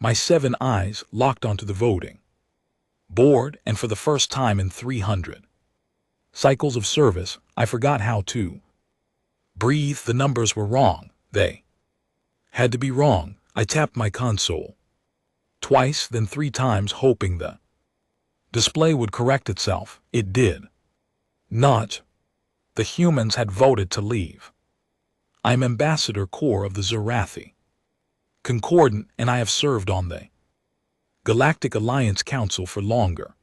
My 7 eyes locked onto the voting. Bored, and for the first time in 300 cycles of service, I forgot how to breathe. The numbers were wrong. They had to be wrong. I tapped my console twice, then 3 times, hoping the display would correct itself. It did not. The humans had voted to leave. I am Ambassador Core of the Zerathi Concordant, and I have served on the Galactic Alliance Council for longer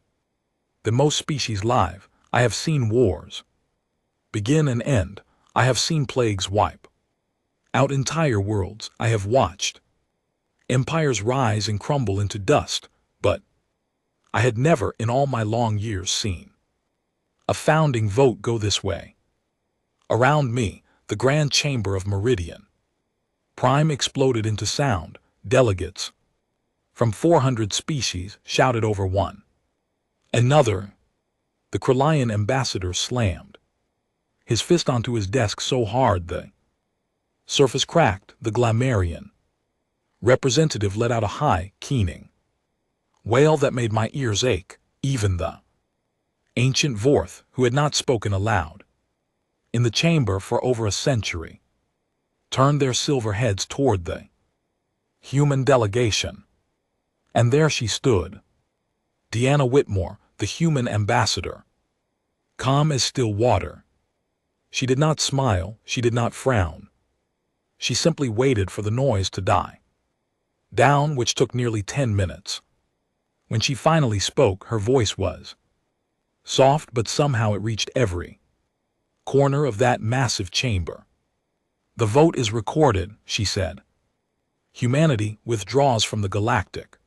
than most species live. I have seen wars begin and end. I have seen plagues wipe out entire worlds. I have watched empires rise and crumble into dust, but I had never in all my long years seen a founding vote go this way. Around me, the grand chamber of Meridian Prime exploded into sound. Delegates from 400 species shouted over one another. The Kryllian ambassador slammed his fist onto his desk so hard the surface cracked. The Glamarian representative let out a high, keening wail that made my ears ache. Even the ancient Vorth, who had not spoken aloud in the chamber for over a century, turned their silver heads toward the human delegation. And there she stood, Deanna Whitmore, the human ambassador, calm as still water. She did not smile, she did not frown. She simply waited for the noise to die down, which took nearly 10 minutes. When she finally spoke, her voice was soft, but somehow it reached every corner of that massive chamber. "The vote is recorded," she said. "Humanity withdraws from the Galactic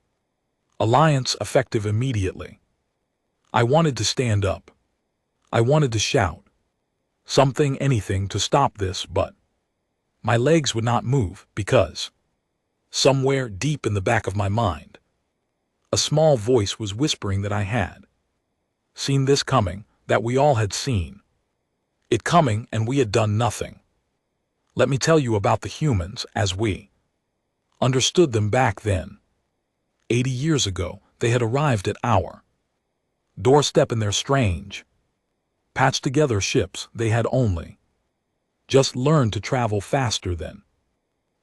Alliance effective immediately." I wanted to stand up. I wanted to shout something, anything to stop this, but my legs would not move because somewhere deep in the back of my mind, a small voice was whispering that I had seen this coming, that we all had seen it coming, and we had done nothing. Let me tell you about the humans as we understood them back then. 80 years ago, they had arrived at our doorstep in their strange, patched-together ships. They had only just learned to travel faster than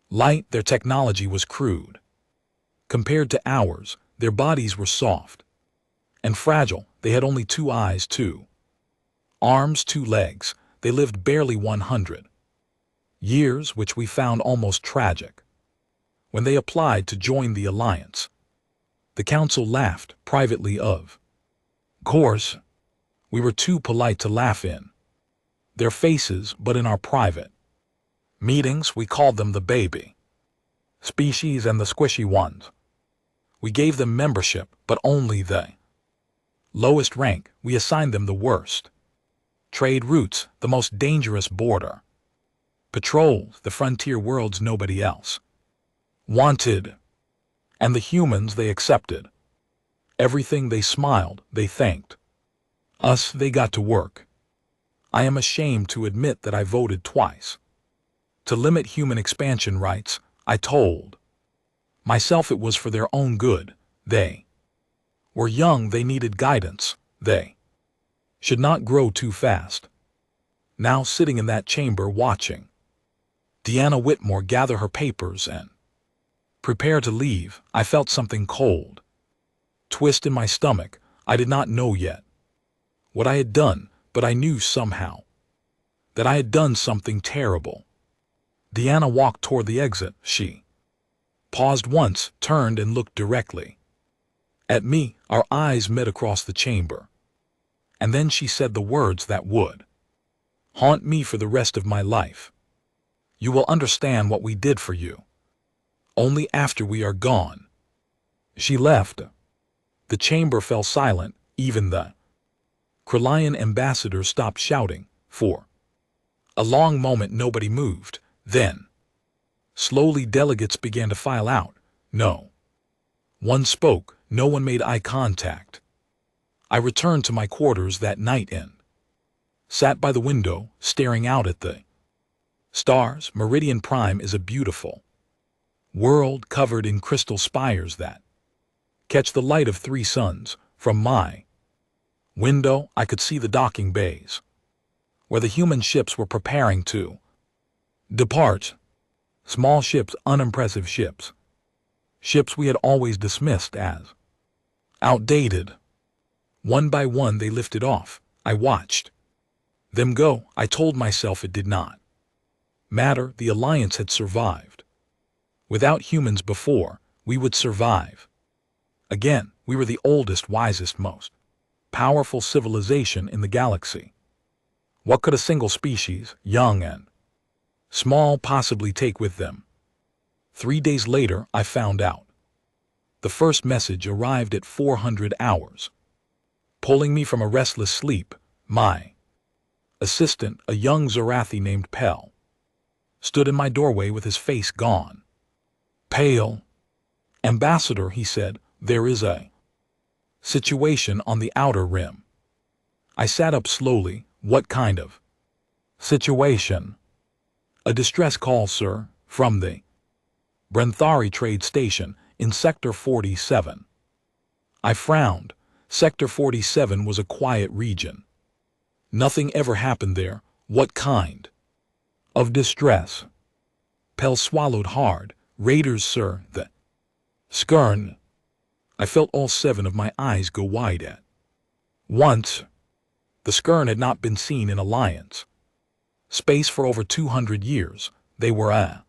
light. Their technology was crude compared to ours. Their bodies were soft and fragile. They had only 2 eyes, 2 arms, 2 legs. They lived barely 100 years, which we found almost tragic. When they applied to join the Alliance, the Council laughed privately. Of course, we were too polite to laugh in their faces, but in our private meetings we called them the baby species and the squishy ones. We gave them membership, but only the lowest rank. We assigned them the worst trade routes, the most dangerous border patrols, the frontier worlds nobody else wanted. And the humans, they accepted everything. They smiled, they thanked us, they got to work. I am ashamed to admit that I voted twice to limit human expansion rights. I told myself it was for their own good. They were young, they needed guidance. They should not grow too fast. Now, sitting in that chamber watching Deanna Whitmore gather her papers and prepare to leave, I felt something cold twist in my stomach. I did not know yet what I had done, but I knew somehow that I had done something terrible. Deanna walked toward the exit. She paused once, turned and looked directly at me. Our eyes met across the chamber. And then she said the words that would haunt me for the rest of my life. "You will understand what we did for you only after we are gone." She left. The chamber fell silent. Even the Kryllian ambassador stopped shouting. For a long moment nobody moved. Then, slowly, delegates began to file out. No one spoke. No one made eye contact. I returned to my quarters that night and sat by the window, staring out at the stars. Meridian Prime is a beautiful World covered in crystal spires that catch the light of 3 suns. From my window, I could see the docking bays, where the human ships were preparing to depart. Small ships, unimpressive ships. Ships we had always dismissed as outdated. One by one they lifted off. I watched them go. I told myself it did not matter. The Alliance had survived. Without humans before, we would survive. Again, we were the oldest, wisest, most powerful civilization in the galaxy. What could a single species, young and small, possibly take with them? 3 days later, I found out. The first message arrived at 400 hours. Pulling me from a restless sleep, my assistant, a young Zarathi named Pell, stood in my doorway with his face gone. Pale. Ambassador, he said, there is a situation on the outer rim. I sat up slowly. What kind of situation? A distress call, sir, from the Brenthari trade station in Sector 47. I frowned. Sector 47 was a quiet region. Nothing ever happened there. What kind of distress? Pell swallowed hard. Raiders, sir, the Skern. I felt all 7 of my eyes go wide at once. The Skern had not been seen in Alliance space for over 200 years. They were a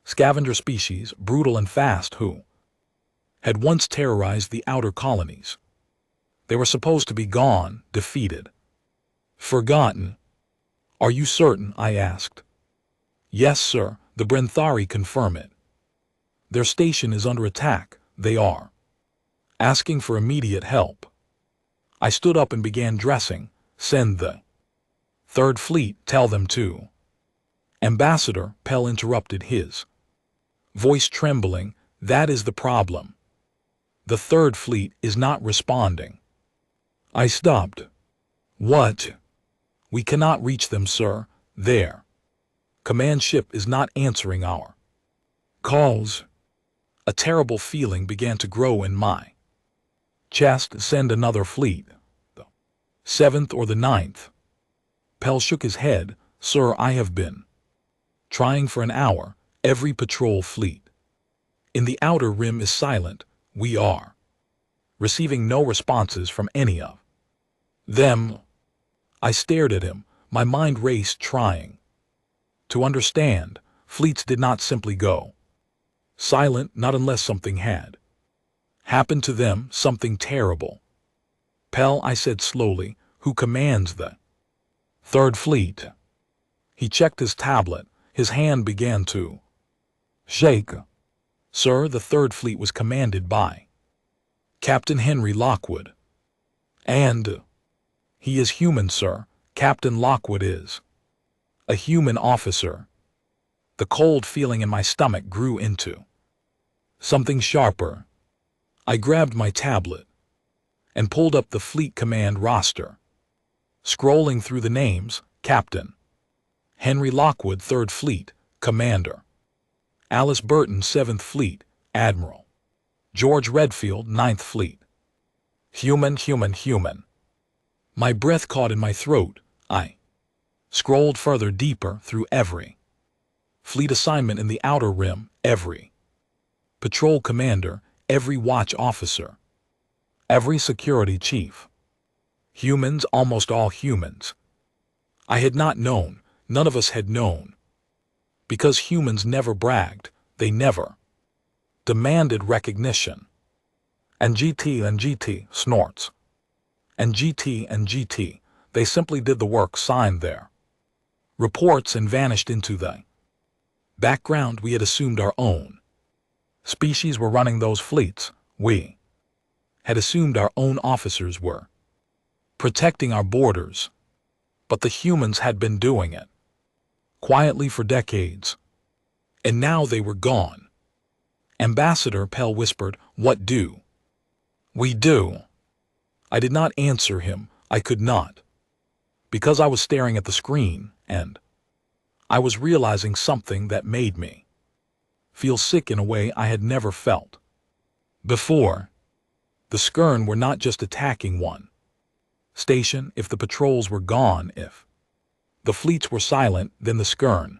scavenger species, brutal and fast, who had once terrorized the outer colonies. They were supposed to be gone, defeated, forgotten. Are you certain? I asked. Yes, sir, the Brenthari confirm it. Their station is under attack. They are asking for immediate help. I stood up and began dressing. Send the 3rd Fleet, tell them to. Ambassador, Pell interrupted, his voice trembling. That is the problem. The 3rd Fleet is not responding. I stopped. What? We cannot reach them, sir. Their command ship is not answering our calls. A terrible feeling began to grow in my chest. Send another fleet. The 7th or the 9th. Pell shook his head. Sir, I have been trying for an hour. Every patrol fleet in the outer rim is silent. We are receiving no responses from any of them. I stared at him. My mind raced, trying to understand. Fleets did not simply go silent, not unless something had happened to them, something terrible. Pell, I said slowly, who commands the 3rd Fleet? He checked his tablet. His hand began to shake. Sir, the 3rd Fleet was commanded by Captain Henry Lockwood. And he is human, sir. Captain Lockwood is a human officer. The cold feeling in my stomach grew into something sharper. I grabbed my tablet and pulled up the fleet command roster. Scrolling through the names, Captain Henry Lockwood, 3rd Fleet, Commander. Alice Burton, 7th Fleet, Admiral. George Redfield, 9th Fleet. Human. My breath caught in my throat. I scrolled further, deeper, through every fleet assignment in the outer rim, every patrol commander, every watch officer, every security chief. Humans, almost all humans. I had not known, none of us had known. Because humans never bragged, they never demanded recognition. And GT snorts. And GT, they simply did the work, signed their reports, and vanished into the background. We had assumed our own species were running those fleets. We had assumed our own officers were protecting our borders. But the humans had been doing it quietly for decades. And now they were gone. Ambassador, Pell whispered, what do we do? I did not answer him. I could not. Because I was staring at the screen, and I was realizing something that made me feel sick in a way I had never felt before. The Skern were not just attacking one station. If the patrols were gone, if the fleets were silent, then the Skern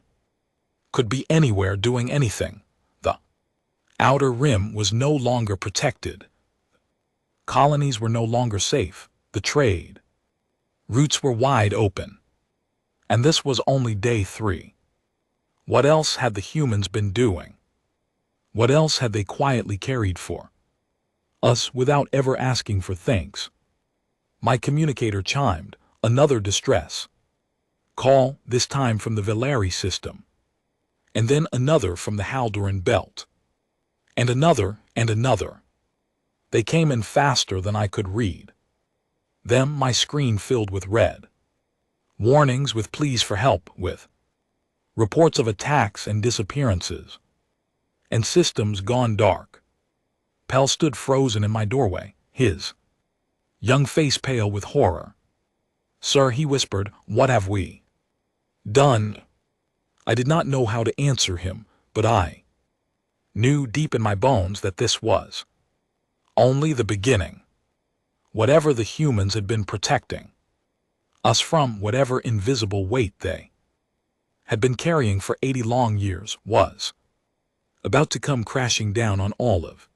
could be anywhere doing anything. The outer rim was no longer protected. Colonies were no longer safe. The trade routes were wide open. And this was only day 3. What else had the humans been doing? What else had they quietly carried for us without ever asking for thanks? My communicator chimed, another distress call, this time from the Velari system. And then another from the Haldoran belt. And another, and another. They came in faster than I could read them. My screen filled with red warnings, with pleas for help, with reports of attacks and disappearances, and systems gone dark. Pell stood frozen in my doorway, his young face pale with horror. "Sir," he whispered, "what have we done?" I did not know how to answer him, but I knew deep in my bones that this was only the beginning. Whatever the humans had been protecting us from, whatever invisible weight they had been carrying for 80 long years, was about to come crashing down on all of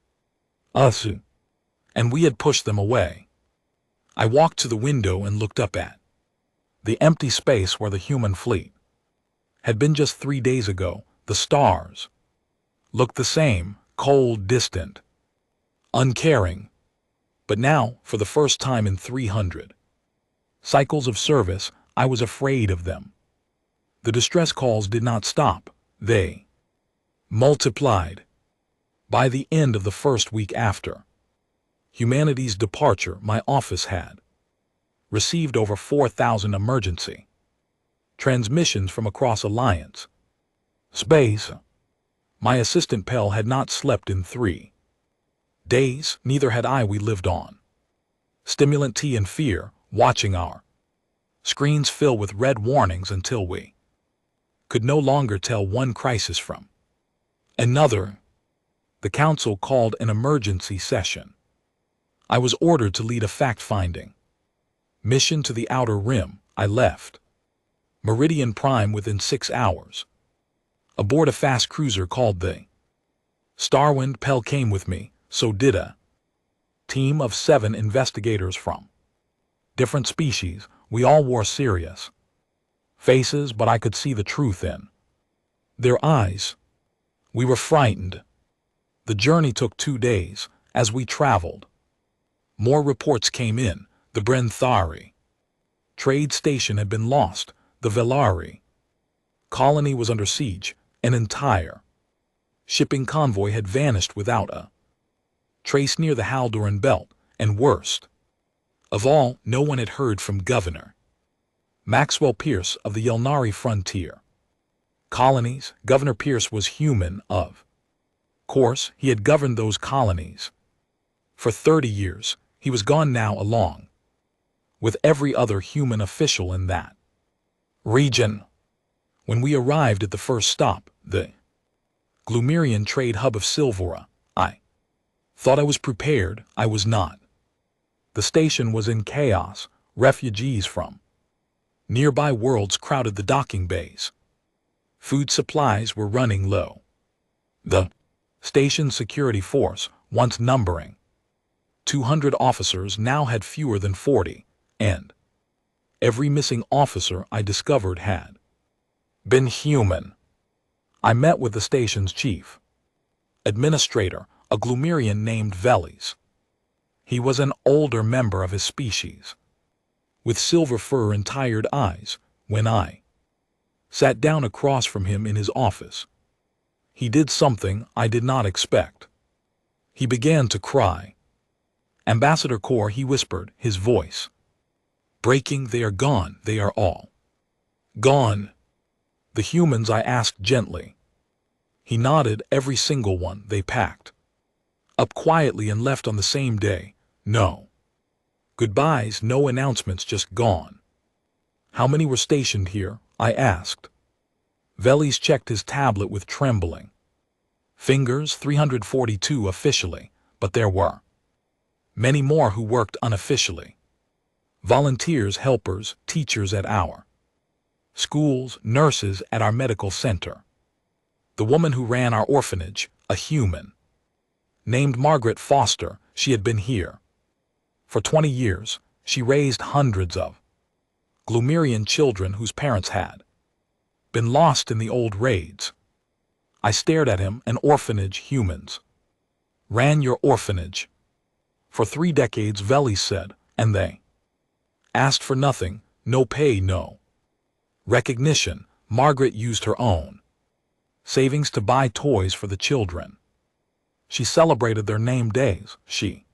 us, and we had pushed them away. I walked to the window and looked up at the empty space where the human fleet had been just 3 days ago. The stars looked the same, cold, distant, uncaring. But now, for the first time in 300 cycles of service, I was afraid of them. The distress calls did not stop. They multiplied. By the end of the first week after humanity's departure, my office had received over 4,000 emergency transmissions from across Alliance space. My assistant Pell had not slept in 3 days, neither had I. We lived on stimulant tea and fear, watching our screens fill with red warnings until we could no longer tell one crisis from another. The council called an emergency session. I was ordered to lead a fact-finding mission to the outer rim. I left Meridian Prime within 6 hours, aboard a fast cruiser called the Starwind. Pell came with me, so did a team of 7 investigators from different species. We all wore serious faces, but I could see the truth in their eyes. We were frightened. The journey took 2 days. As we traveled, more reports came in. The Brenthari trade station had been lost. The Velari colony was under siege. An entire shipping convoy had vanished without a trace near the Haldoran belt. And worst of all, no one had heard from Governor Maxwell Pierce of the Yelnari frontier colonies. Governor Pierce was human, of course. He had governed those colonies for 30 years. He was gone now, along with every other human official in that region. When we arrived at the first stop, the Glumerian trade hub of Silvora, I thought I was prepared. I was not. The station was in chaos. Refugees from nearby worlds crowded the docking bays. Food supplies were running low. The station's security force, once numbering 200 officers, now had fewer than 40, and every missing officer I discovered had been human. I met with the station's chief administrator, a Glumerian named Veles. He was an older member of his species, with silver fur and tired eyes. When I sat down across from him in his office, he did something I did not expect. He began to cry. "Ambassador Kor," he whispered, his voice breaking, "they are gone. They are all gone." "The humans?" I asked gently. He nodded. "Every single one. They packed up quietly and left on the same day. No goodbyes, no announcements, just gone." "How many were stationed here?" I asked. Veles checked his tablet with trembling Fingers 342 officially, but there were many more who worked unofficially. Volunteers, helpers, teachers at our schools, nurses at our medical center. The woman who ran our orphanage, a human named Margaret Foster, she had been here for 20 years. She raised hundreds of Glumerian children whose parents had been lost in the old raids. I stared at him. An orphanage, humans ran your orphanage for 3 decades, Veli said, and they asked for nothing, no pay, no recognition. Margaret used her own savings to buy toys for the children. She celebrated their name days. She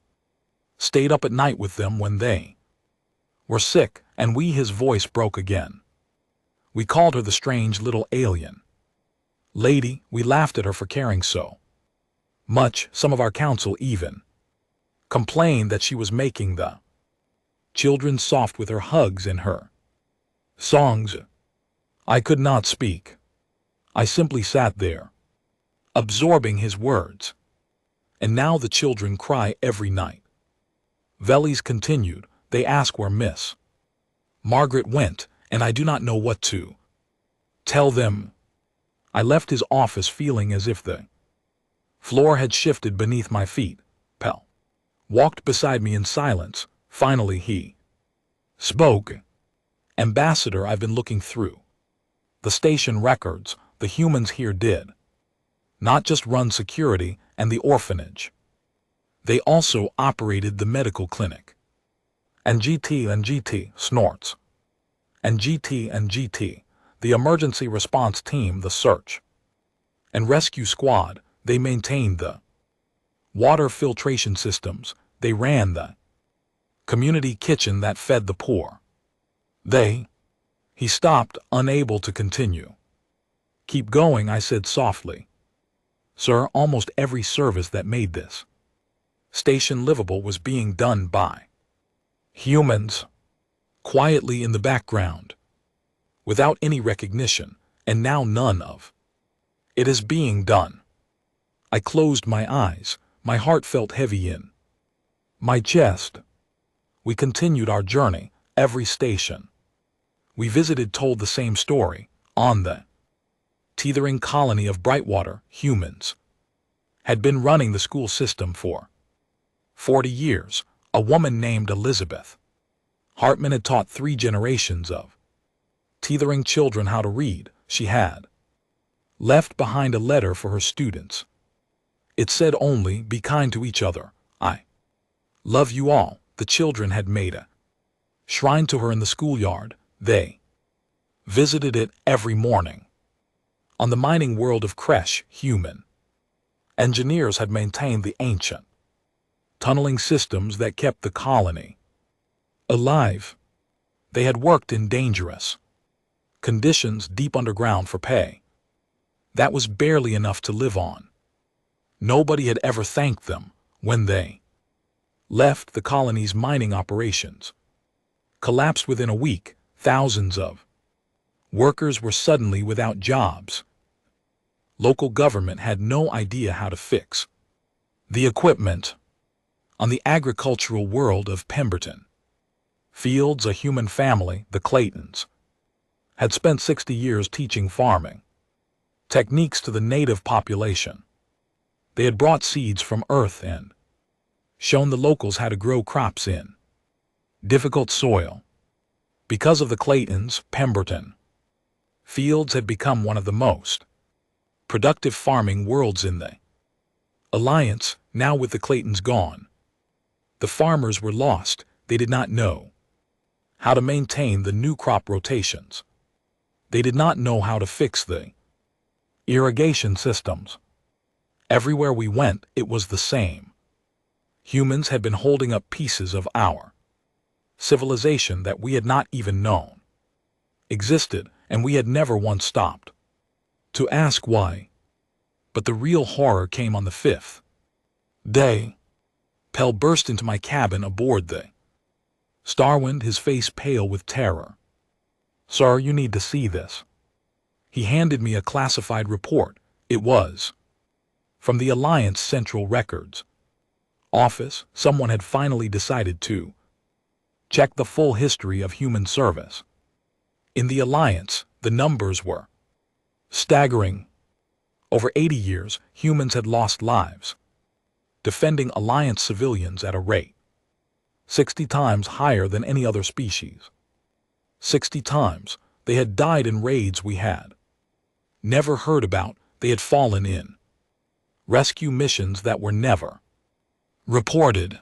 stayed up at night with them when they were sick, and his voice broke again. We called her the strange little alien lady. We laughed at her for caring so much. Some of our council even complained that she was making the children soft with her hugs and her songs. I could not speak. I simply sat there, absorbing his words. And now the children cry every night. Velis continued. They ask where Miss Margaret went, and I do not know what to tell them. I left his office feeling as if the floor had shifted beneath my feet. Pell walked beside me in silence. Finally he spoke. Ambassador, I've been looking through the station records. The humans here did not just run security and the orphanage. They also operated the medical clinic. And GT snorts. And GT, the emergency response team, the search and rescue squad. They maintained the water filtration systems. They ran the community kitchen that fed the poor. He stopped, unable to continue. Keep going, I said softly. Sir, almost every service that made this station livable was being done by humans, quietly in the background, without any recognition, and now none of it is being done. I closed my eyes. My heart felt heavy in my chest. We continued our journey. Every station we visited told the same story. On the teethering colony of Brightwater, humans had been running the school system for 40 years. A woman named Elizabeth Hartman had taught 3 generations of teethering children how to read. She had left behind a letter for her students. It said only, be kind to each other. I love you all. The children had made a shrine to her in the schoolyard. They visited it every morning. On the mining world of Kresh, human engineers had maintained the ancient tunneling systems that kept the colony alive. They had worked in dangerous conditions deep underground for pay that was barely enough to live on. Nobody had ever thanked them. When they left, the colony's mining operations collapsed within a week. Thousands of workers were suddenly without jobs. Local government had no idea how to fix the equipment. On the agricultural world of Pemberton Fields, a human family, the Claytons, had spent 60 years teaching farming techniques to the native population. They had brought seeds from Earth and shown the locals how to grow crops in difficult soil. Because of the Claytons, Pemberton Fields had become one of the most productive farming worlds in the Alliance. Now with the Claytons gone, the farmers were lost. They did not know how to maintain the new crop rotations. They did not know how to fix the irrigation systems. Everywhere we went, it was the same. Humans had been holding up pieces of our civilization that we had not even known existed, and we had never once stopped to ask why. But the real horror came on the 5th day. Pell burst into my cabin aboard the Starwind, his face pale with terror. Sir, you need to see this. He handed me a classified report. It was From the Alliance Central Records Office, someone had finally decided to check the full history of human service. In the Alliance, the numbers were staggering. Over 80 years, humans had lost lives, defending Alliance civilians at a rate 60 times higher than any other species. 60 times they had died in raids we had never heard about. They had fallen in rescue missions that were never reported.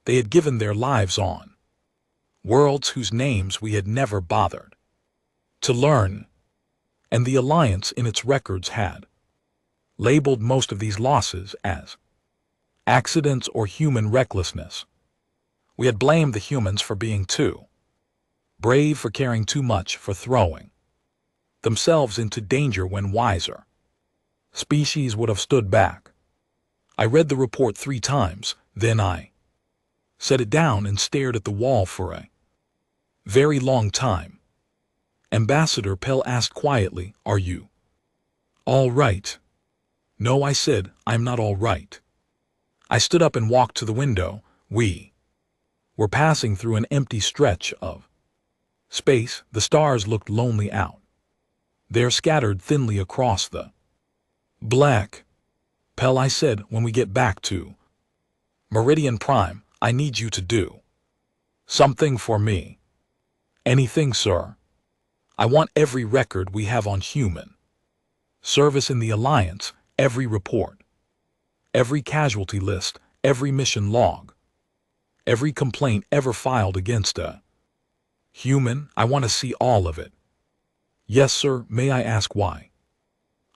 They had given their lives on worlds whose names we had never bothered to learn. And the Alliance in its records had labeled most of these losses as accidents or human recklessness. We had blamed the humans for being too brave, for caring too much, for throwing themselves into danger when wiser species would have stood back. I read the report 3 times, then I set it down and stared at the wall for a very long time. Ambassador Pell asked quietly, "Are you all right?" "No," I said, "I'm not all right." I stood up and walked to the window. We were passing through an empty stretch of space. The stars looked lonely out there, scattered thinly across the black. "Pell," I said, "when we get back to Meridian Prime, I need you to do something for me." "Anything, sir." "I want every record we have on human service in the Alliance, every report, every casualty list, every mission log, every complaint ever filed against a human. I want to see all of it." "Yes, sir. May I ask why?"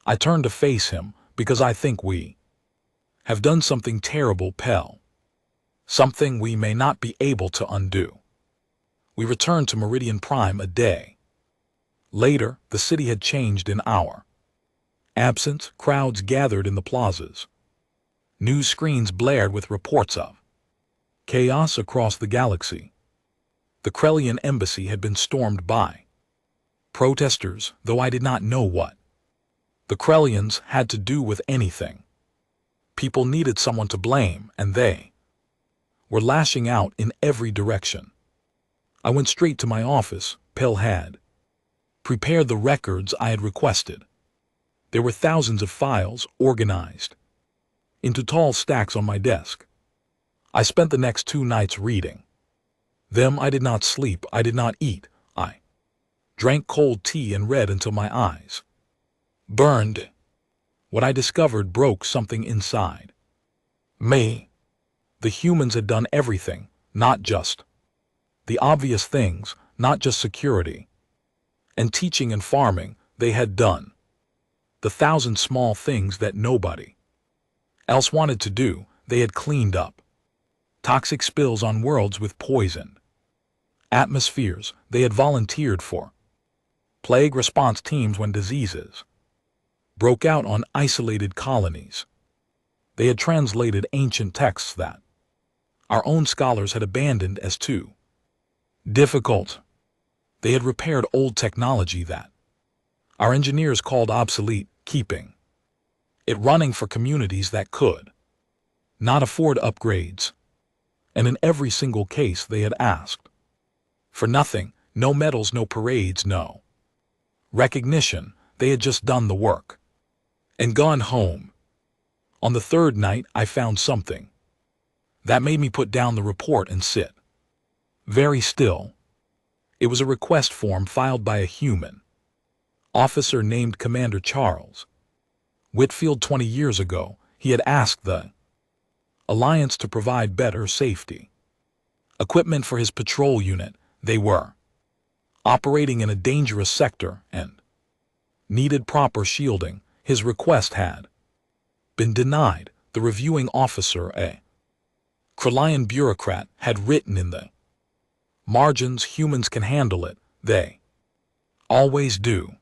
I turned to face him. "Because I think we have done something terrible, Pell. Something we may not be able to undo." We returned to Meridian Prime a day later. The city had changed in our absence. Crowds gathered in the plazas. News screens blared with reports of chaos across the galaxy. The Krellian embassy had been stormed by protesters, though I did not know what the Krellians had to do with anything. People needed someone to blame, and they were lashing out in every direction. I went straight to my office. Pell had prepared the records I had requested. There were thousands of files organized into tall stacks on my desk. I spent the next 2 nights reading them. I did not sleep. I did not eat. I drank cold tea and read until my eyes burned. What I discovered broke something inside me. The humans had done everything, not just the obvious things, not just security and teaching and farming. They had done the 1,000 small things that nobody else wanted to do. They had cleaned up toxic spills on worlds with poisoned atmospheres. They had volunteered for plague response teams when diseases broke out on isolated colonies. They had translated ancient texts that our own scholars had abandoned as too difficult. They had repaired old technology that our engineers called obsolete, keeping it running for communities that could not afford upgrades. And in every single case they had asked for nothing. No medals, no parades, no recognition. They had just done the work and gone home. On the 3rd night, I found something that made me put down the report and sit very still. It was a request form filed by a human officer named Commander Charles Whitfield. 20 years ago, he had asked the Alliance to provide better safety equipment for his patrol unit. They were operating in a dangerous sector and needed proper shielding. His request had been denied. The reviewing officer, a Krellian bureaucrat, had written in the margins, "Humans can handle it. They always do."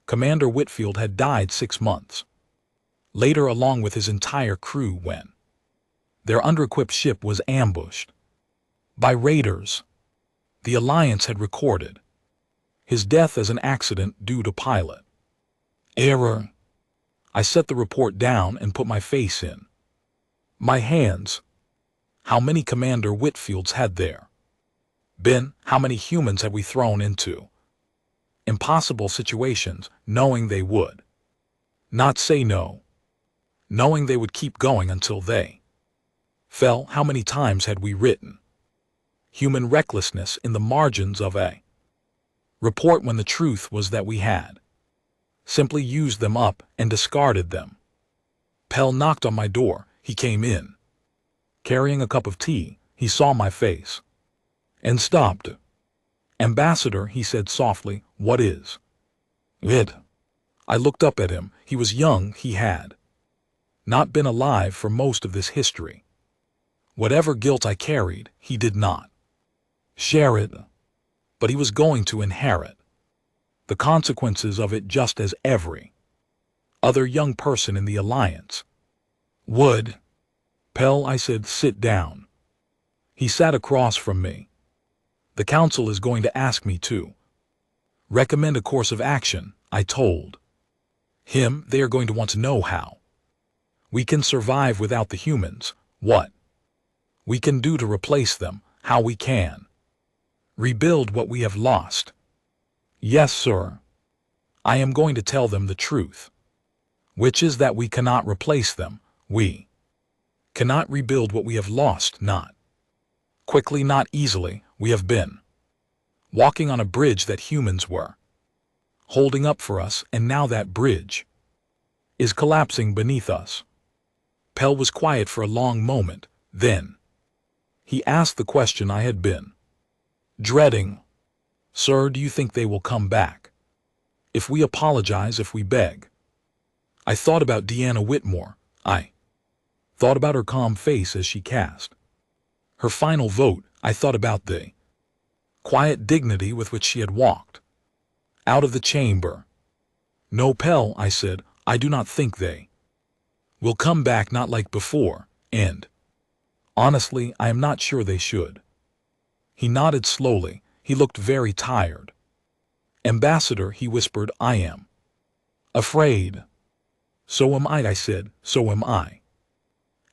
Commander Whitfield had died 6 months later along with his entire crew when their under-equipped ship was ambushed by raiders. The Alliance had recorded his death as an accident due to pilot error. I set the report down and put my face in my hands. How many Commander Whitfields had there been? How many humans had we thrown into impossible situations, knowing they would not say no, knowing they would keep going until they fell? How many times had we written human recklessness in the margins of a report when the truth was that we had simply used them up and discarded them? Pell knocked on my door. He came in, carrying a cup of tea. He saw my face and stopped. "Ambassador," he said softly, "what is it?" I looked up at him. He was young. He had not been alive for most of this history. Whatever guilt I carried, he did not share it, but he was going to inherit the consequences of it just as every other young person in the Alliance would. "Pell," I said, "sit down." He sat across from me. "The Council is going to ask me to recommend a course of action," I told him. "They are going to want to know how we can survive without the humans, what we can do to replace them, how we can rebuild what we have lost." "Yes, sir. I am going to tell them the truth, which is that we cannot replace them. We cannot rebuild what we have lost, not quickly, not easily. We have been walking on a bridge that humans were holding up for us, and now that bridge is collapsing beneath us." Pell was quiet for a long moment. Then he asked the question I had been dreading. "Sir, do you think they will come back if we apologize, if we beg?" I thought about Deanna Whitmore. I thought about her calm face as she cast her final vote. I thought about the quiet dignity with which she had walked out of the chamber. "No, Pell," I said, "I do not think they will come back, not like before, and honestly, I am not sure they should." He nodded slowly. He looked very tired. "Ambassador," he whispered, "I am afraid." "So am I," said. "So am I."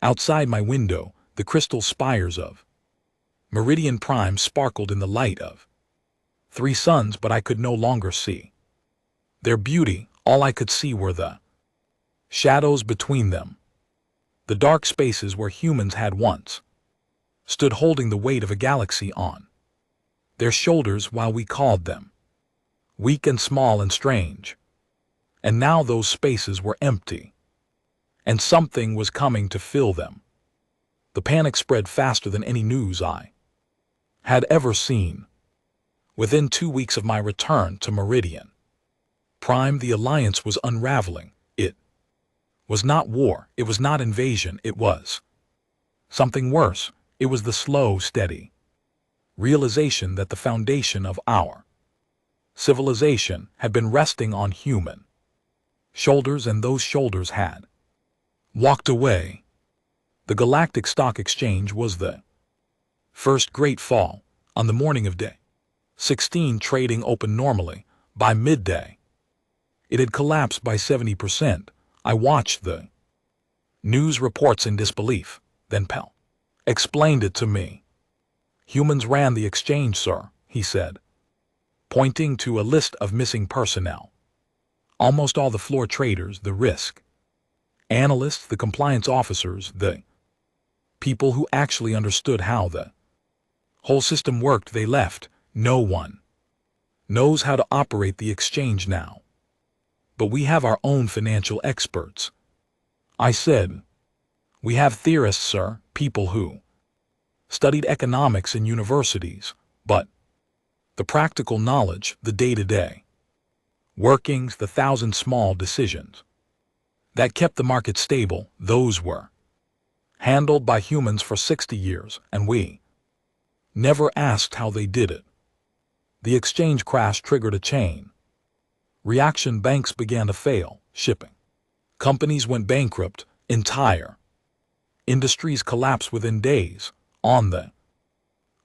Outside my window, the crystal spires of Meridian Prime sparkled in the light of 3 suns, but I could no longer see their beauty. All I could see were the shadows between them, the dark spaces where humans had once stood holding the weight of a galaxy on their shoulders while we called them weak and small and strange. And now those spaces were empty, and something was coming to fill them. The panic spread faster than any news I had ever seen. Within 2 weeks of my return to Meridian Prime, the Alliance was unraveling. It was not war, it was not invasion, it was something worse. It was the slow, steady realization that the foundation of our civilization had been resting on human shoulders, and those shoulders had walked away. The Galactic Stock Exchange was the first great fall. On the morning of day 16, trading opened normally. By midday, it had collapsed by 70%. I watched the news reports in disbelief. Then Pell explained it to me. "Humans ran the exchange, sir," he said, pointing to a list of missing personnel. "Almost all the floor traders, the risk analysts, the compliance officers, the people who actually understood how the whole system worked, they left. No one knows how to operate the exchange now. But we have our own financial experts," I said. "We have theorists, sir, people who studied economics in universities, but the practical knowledge, the day-to-day workings, the 1,000 small decisions that kept the market stable, those were handled by humans for 60 years, and we never asked how they did it." The exchange crash triggered a chain reaction. Banks began to fail, shipping companies went bankrupt, entire industries collapsed within days. On the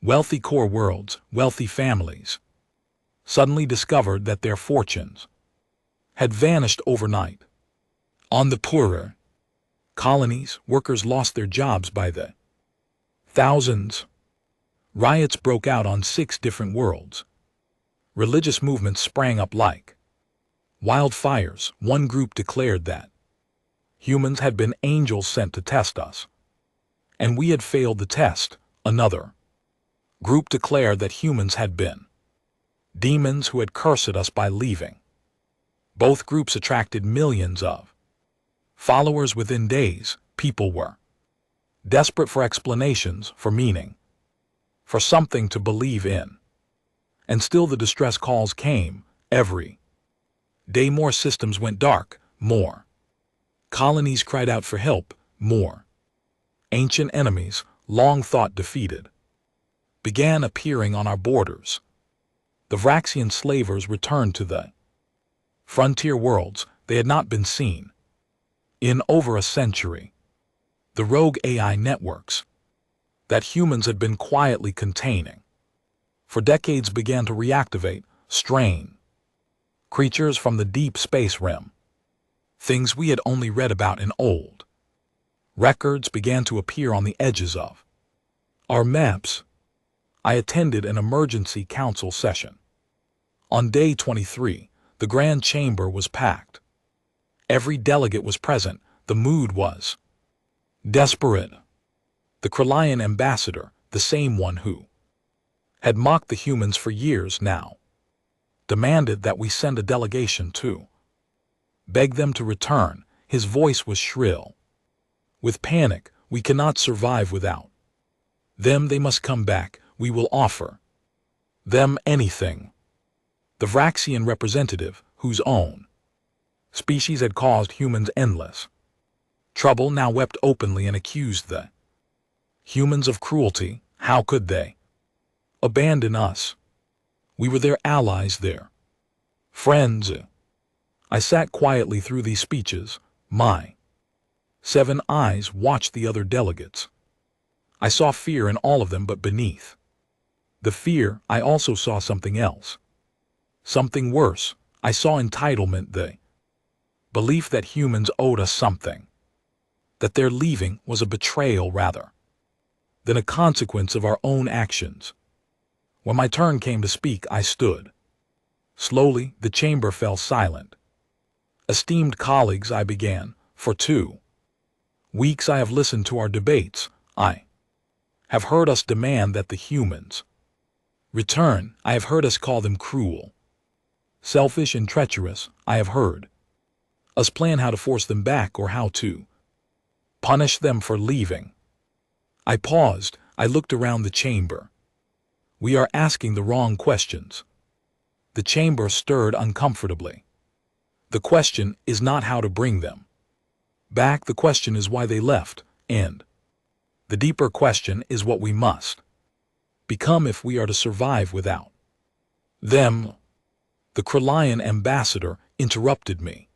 wealthy core worlds, wealthy families suddenly discovered that their fortunes had vanished overnight. On the poorer colonies, workers lost their jobs by the thousands. Riots broke out on 6 different worlds. Religious movements sprang up like wildfires. One group declared that humans had been angels sent to test us, and we had failed the test. Another group declared that humans had been demons who had cursed us by leaving. Both groups attracted millions of followers within days. People were desperate for explanations, for meaning, for something to believe in. And still the distress calls came. Every day more systems went dark, more colonies cried out for help, more ancient enemies, long thought defeated, began appearing on our borders. The Vraxian slavers returned to the frontier worlds they had not been seen in over a century. The rogue AI networks that humans had been quietly containing for decades began to reactivate, strain. Creatures from the deep space rim, things we had only read about in old records, began to appear on the edges of our maps. I attended an emergency council session. On day 23, the Grand Chamber was packed. Every delegate was present. The mood was desperate. The Kryllian ambassador, the same one who had mocked the humans for years now, demanded that we send a delegation to beg them to return. His voice was shrill with panic. We cannot survive without them. They must come back. We will offer them anything. The Vraxian representative, whose own species had caused humans endless trouble, now wept openly and accused the humans of cruelty. How could they abandon us? We were their allies, their friends. I sat quietly through these speeches. My 7 eyes watched the other delegates. I saw fear in all of them, but beneath the fear, I also saw something else. Something worse. I saw entitlement, the belief that humans owed us something, that their leaving was a betrayal rather than a consequence of our own actions. When my turn came to speak, I stood. Slowly, the chamber fell silent. Esteemed colleagues, I began, for 2 weeks I have listened to our debates. I have heard us demand that the humans return. I have heard us call them cruel, selfish, and treacherous. I have heard us plan how to force them back or how to punish them for leaving. I paused. I looked around the chamber. We are asking the wrong questions. The chamber stirred uncomfortably. The question is not how to bring them back. The question is why they left, and the deeper question is what we must become if we are to survive without them. The Kryllian ambassador interrupted me.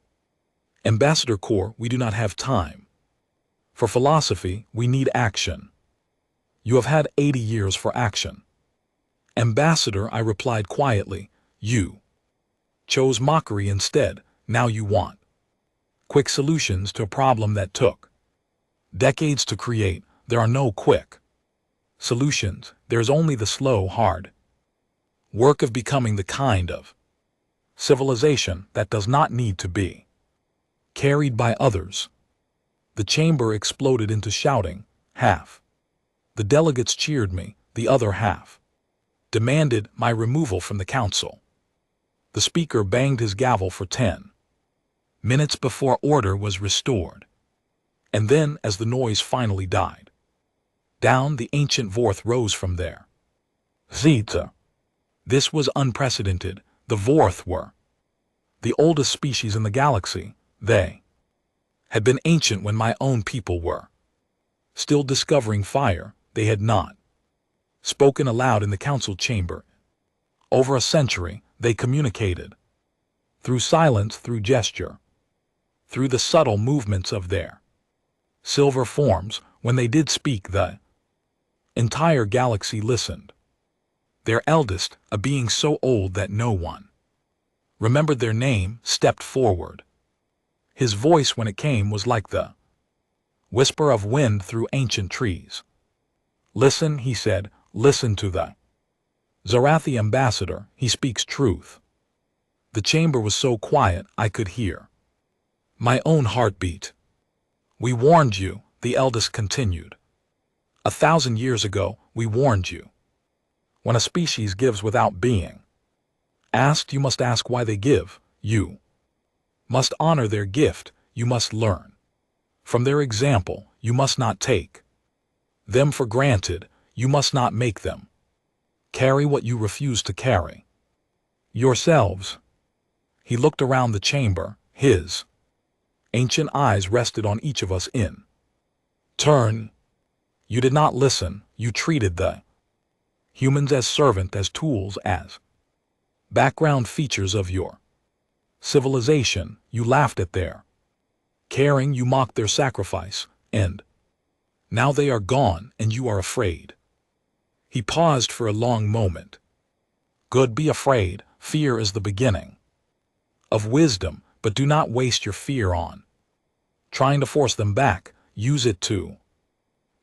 Ambassador Core, we do not have time for philosophy. We need action. You have had 80 years for action. Ambassador, I replied quietly, you chose mockery instead. Now you want quick solutions to a problem that took decades to create. There are no quick solutions. There's only the slow, hard work of becoming the kind of civilization that does not need to be carried by others. The chamber exploded into shouting. Half the delegates cheered me. The other half demanded my removal from the council. The speaker banged his gavel for 10 minutes before order was restored. And then, as the noise finally died down, the ancient Vorth rose from their seats. This was unprecedented. The Vorth were the oldest species in the galaxy. They had been ancient when my own people were still discovering fire. They had not spoken aloud in the council chamber. Over a century, they communicated through silence, through gesture, through the subtle movements of their silver forms. When they did speak, the entire galaxy listened. Their eldest, a being so old that no one remembered their name, stepped forward. His voice when it came was like the whisper of wind through ancient trees. Listen, he said, listen to the Zarathi ambassador, he speaks truth. The chamber was so quiet I could hear my own heartbeat. We warned you, the eldest continued. 1,000 years ago, we warned you. When a species gives without being asked, you must ask why they give. You must honor their gift. You must learn from their example. You must not take them for granted. You must not make them carry what you refuse to carry yourselves. He looked around the chamber. His ancient eyes rested on each of us in turn. You did not listen. You treated the humans as servant, as tools, as background features of your civilization. You laughed at their caring. You mocked their sacrifice. And now they are gone, and you are afraid. He paused for a long moment. Good, be afraid. Fear is the beginning of wisdom, but do not waste your fear on trying to force them back. Use it to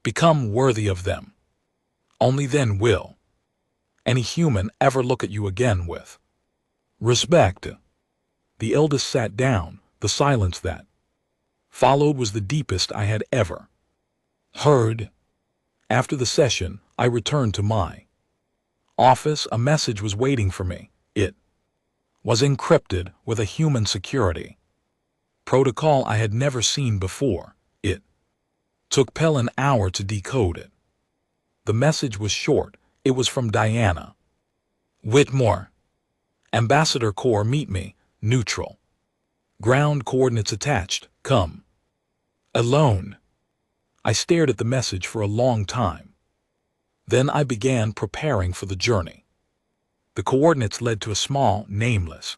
become worthy of them. Only then will any human ever look at you again with respect. The eldest sat down. The silence that followed was the deepest I had ever heard. After the session, I returned to my office. A message was waiting for me. It was encrypted with a human security protocol I had never seen before. It took Pell an hour to decode it. The message was short. It was from Diana Whitmore. Ambassador Corps, meet me. Neutral ground coordinates attached. Come alone. I stared at the message for a long time. Then I began preparing for the journey. The coordinates led to a small, nameless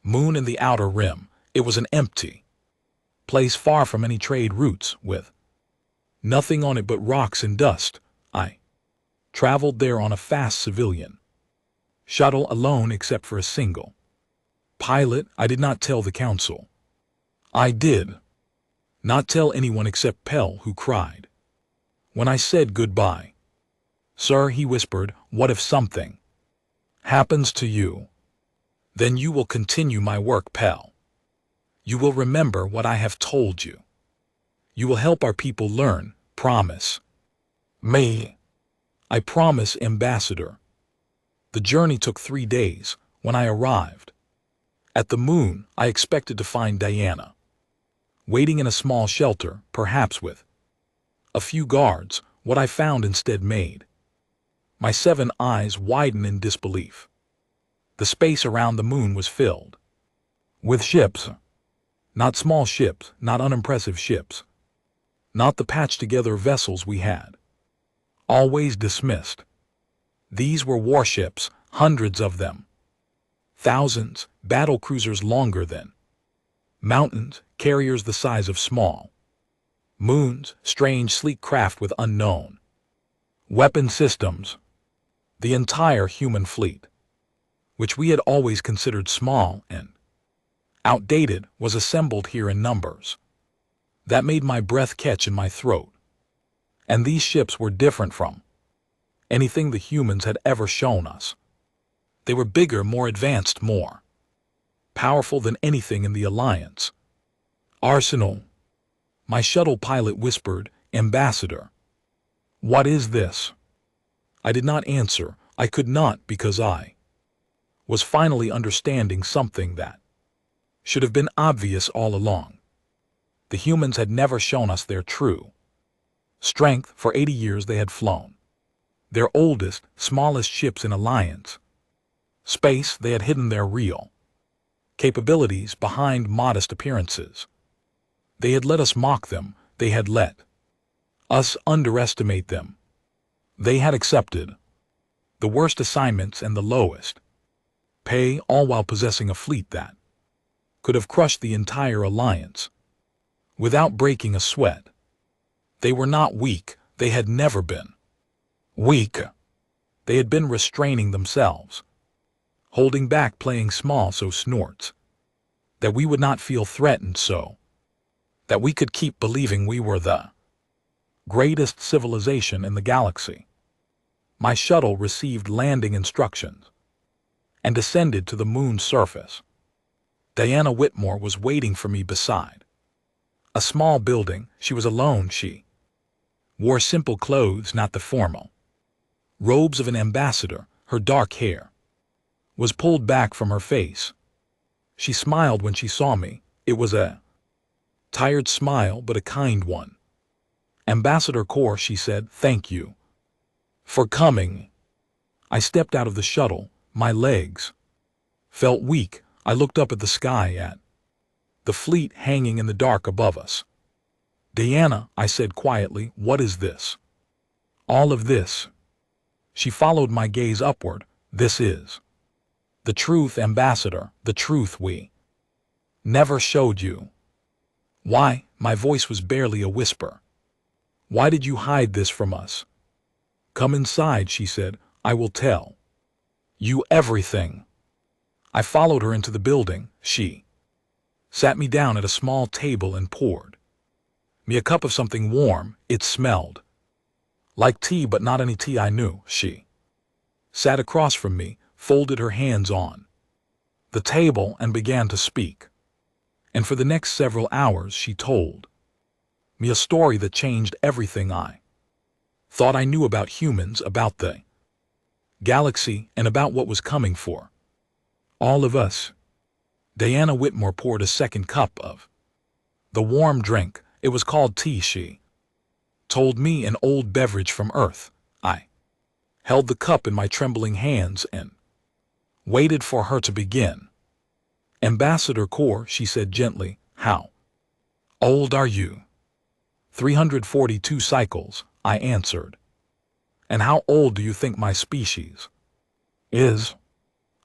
moon in the outer rim. It was an empty place far from any trade routes, with nothing on it but rocks and dust. I traveled there on a fast civilian shuttle, alone except for a single pilot. I did not tell the council. I did not tell anyone except Pell, who cried when I said goodbye. Sir, he whispered, what if something happens to you? Then you will continue my work, Pell. You will remember what I have told you. You will help our people learn. Promise me. I promise, Ambassador. The journey took 3 days. When I arrived at the moon, I expected to find Diana waiting in a small shelter, perhaps with a few guards. What I found instead made my 7 eyes widen in disbelief. The space around the moon was filled with ships. Not small ships, not unimpressive ships, not the patched-together vessels we had always dismissed. These were warships, hundreds of them, thousands, battle cruisers longer than mountains, carriers the size of small moons, strange, sleek craft with unknown weapon systems. The entire human fleet, which we had always considered small and outdated, was assembled here in numbers that made my breath catch in my throat. And these ships were different from anything the humans had ever shown us. They were bigger, more advanced, more powerful than anything in the Alliance arsenal. My shuttle pilot whispered, Ambassador, what is this? I did not answer. I could not, because I was finally understanding something that should have been obvious all along. The humans had never shown us their true strength. For 80 years they had flown their oldest, smallest ships in Alliance space. They had hidden their real capabilities behind modest appearances. They had let us mock them. They had let us underestimate them. They had accepted the worst assignments and the lowest pay, all while possessing a fleet that could have crushed the entire Alliance without breaking a sweat. They were not weak. They had never been weak. They had been restraining themselves, holding back, playing small. So snorts that we would not feel threatened, so that we could keep believing we were the greatest civilization in the galaxy. My shuttle received landing instructions and descended to the moon's surface. Diana Whitmore was waiting for me beside a small building. She was alone. She wore simple clothes, not the formal robes of an ambassador. Her dark hair was pulled back from her face. She smiled when she saw me. It was a tired smile, but a kind one. "Ambassador Kaur," she said, "thank you for coming." I stepped out of the shuttle. My legs felt weak. I looked up at the sky, at the fleet hanging in the dark above us. "Diana," I said quietly, "what is this? All of this?" She followed my gaze upward. "This is the truth, Ambassador, the truth we never showed you." "Why?" My voice was barely a whisper. "Why did you hide this from us?" "Come inside," she said. "I will tell you everything." I followed her into the building. She sat me down at a small table and poured me a cup of something warm. It smelled like tea, but not any tea I knew. She sat across from me, folded her hands on the table, and began to speak. And for the next several hours she told me a story that changed everything I thought I knew about humans, about the galaxy, and about what was coming for all of us. Diana Whitmore poured a second cup of the warm drink. It was called tea. She told me, an old beverage from Earth. I held the cup in my trembling hands and waited for her to begin. "Ambassador Kaur," she said gently, "how old are you?" 342 cycles, I answered. "And how old do you think my species is?"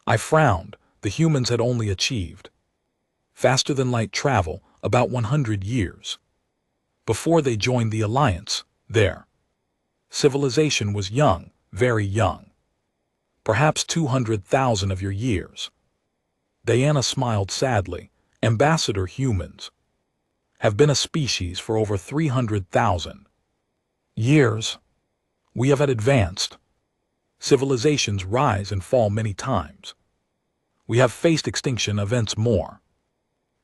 I frowned. The humans had only achieved faster than light travel, about 100 years. Before they joined the Alliance, their civilization was young, very young. Perhaps 200,000 of your years. Diana smiled sadly. "Ambassador, humans have been a species for over 300,000 years. We have had advanced civilizations rise and fall many times. We have faced extinction events more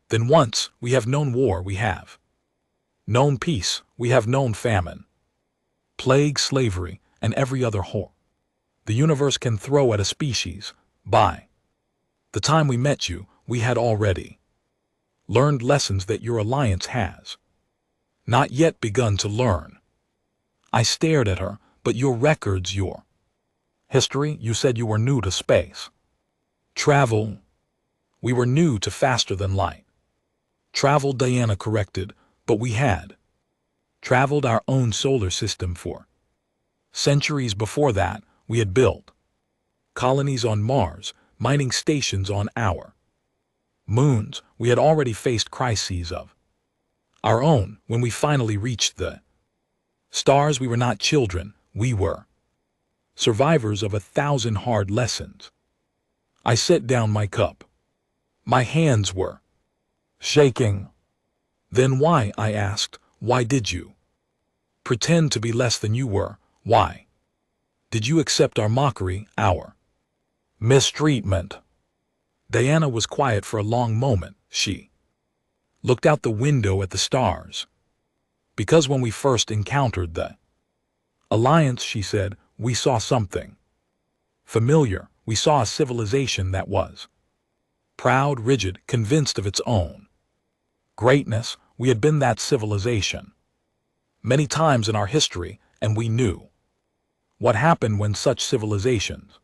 than once. We have known war. We have known peace. We have known famine, plague, slavery, and every other horror the universe can throw at a species. By the time we met you, we had already learned lessons that your alliance has not yet begun to learn." I stared at her. "But your records, your history, you said you were new to space travel." "We were new to faster than light travel," Diana corrected, "but we had traveled our own solar system for centuries before that. We had built colonies on Mars, mining stations on our moons. We had already faced crises of our own. When we finally reached the stars, we were not children. We were survivors of 1,000 hard lessons." I set down my cup. My hands were shaking. "Then why," I asked, "why did you pretend to be less than you were? Why did you accept our mockery, our mistreatment?" Diana was quiet for a long moment. She looked out the window at the stars. "Because when we first encountered the Alliance," she said, "we saw something familiar. We saw a civilization that was proud, rigid, convinced of its own greatness. We had been that civilization many times in our history, and we knew what happened when such civilizations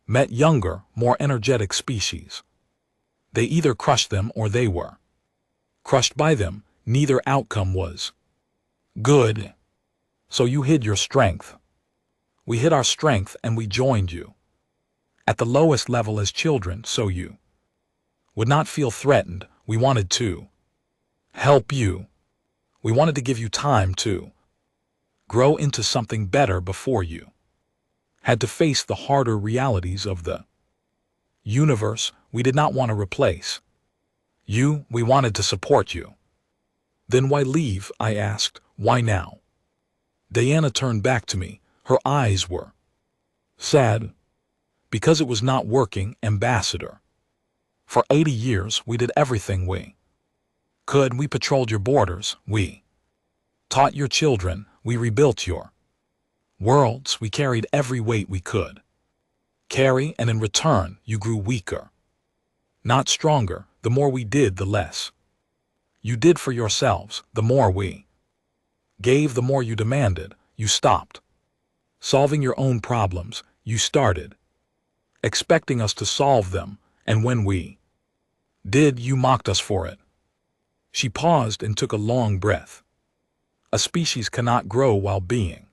met younger, more energetic species. They either crushed them or they were crushed by them. Neither outcome was good. So you hid your strength. We hid our strength and we joined you at the lowest level as children, so you would not feel threatened. We wanted to help you. We wanted to give you time to grow into something better before you had to face the harder realities of the universe. We did not want to replace We wanted to support you. Then why leave? I asked. Why now? Diana turned back to me. Her eyes were sad. Because it was not working, Ambassador. For 80 years, we did everything we could. We patrolled your borders. We taught your children. We rebuilt your worlds. We carried every weight we could carry, and in return, you grew weaker, not stronger. The more we did, the less you did for yourselves. The more we gave, the more you demanded. You stopped solving your own problems. You started expecting us to solve them, and when we did, you mocked us for it. She paused and took a long breath. A species cannot grow while being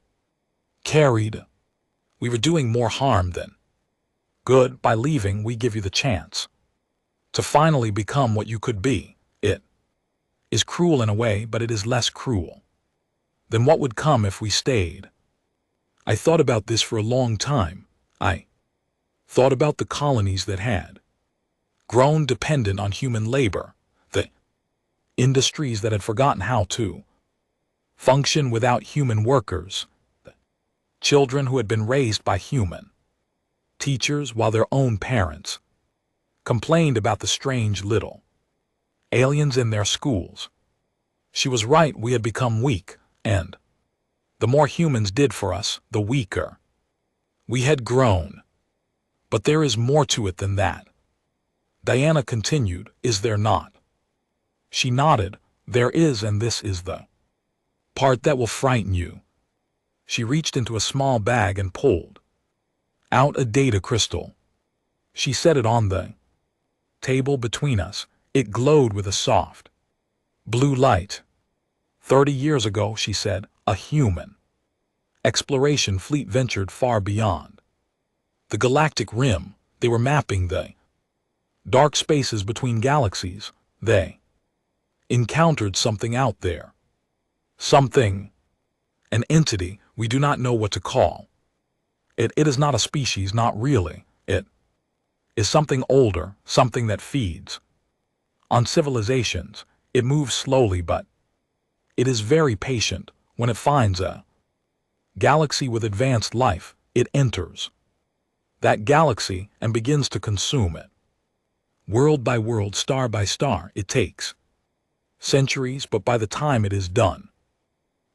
carried. We were doing more harm than good. By leaving, we give you the chance to finally become what you could be. It is cruel in a way, but it is less cruel than what would come if we stayed. I thought about this for a long time. I thought about the colonies that had grown dependent on human labor, the industries that had forgotten how to function without human workers, the children who had been raised by human teachers while their own parents complained about the strange little aliens in their schools. She was right. We had become weak, and the more humans did for us, the weaker we had grown. But there is more to it than that. Diana continued, is there not? She nodded. There is, and this is the part that will frighten you. She reached into a small bag and pulled out a data crystal. She set it on the table between us. It glowed with a soft blue light. 30 years ago, she said, a human exploration fleet ventured far beyond the galactic rim. They were mapping the dark spaces between galaxies. They encountered something out there. Something, an entity we do not know what to call. It is not a species, not really. It is something older, something that feeds on civilizations. It moves slowly, but it is very patient. When it finds a galaxy with advanced life, it enters that galaxy and begins to consume it. World by world, star by star. It takes centuries, but by the time it is done,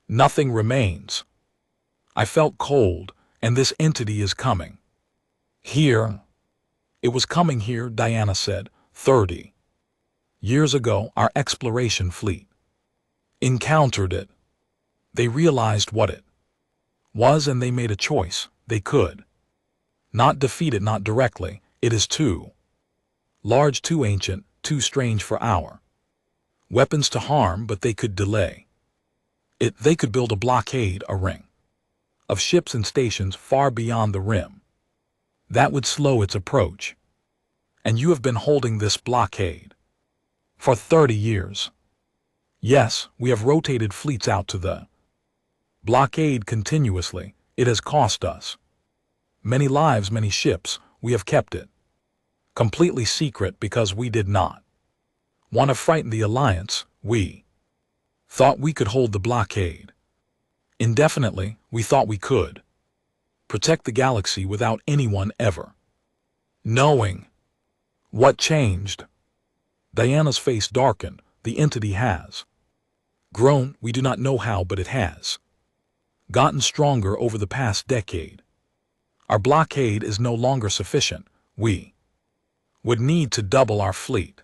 nothing remains. I felt cold, and this entity is coming here. It was coming here, Diana said. 30 years ago, our exploration fleet encountered it. They realized what it was, and they made a choice. They could not defeat it, not directly. It is too large, too ancient, too strange for our weapons to harm, but they could delay it. They could build a blockade, a ring of ships and stations far beyond the rim. That would slow its approach. And you have been holding this blockade for 30 years. Yes, we have rotated fleets out to the blockade continuously. It has cost us many lives, many ships. We have kept it completely secret because we did not want to frighten the Alliance. We thought we could hold the blockade indefinitely. We thought we could protect the galaxy without anyone ever knowing. What changed? Diana's face darkened. The entity has grown. We do not know how, but it has gotten stronger over the past decade. Our blockade is no longer sufficient. We would need to double our fleet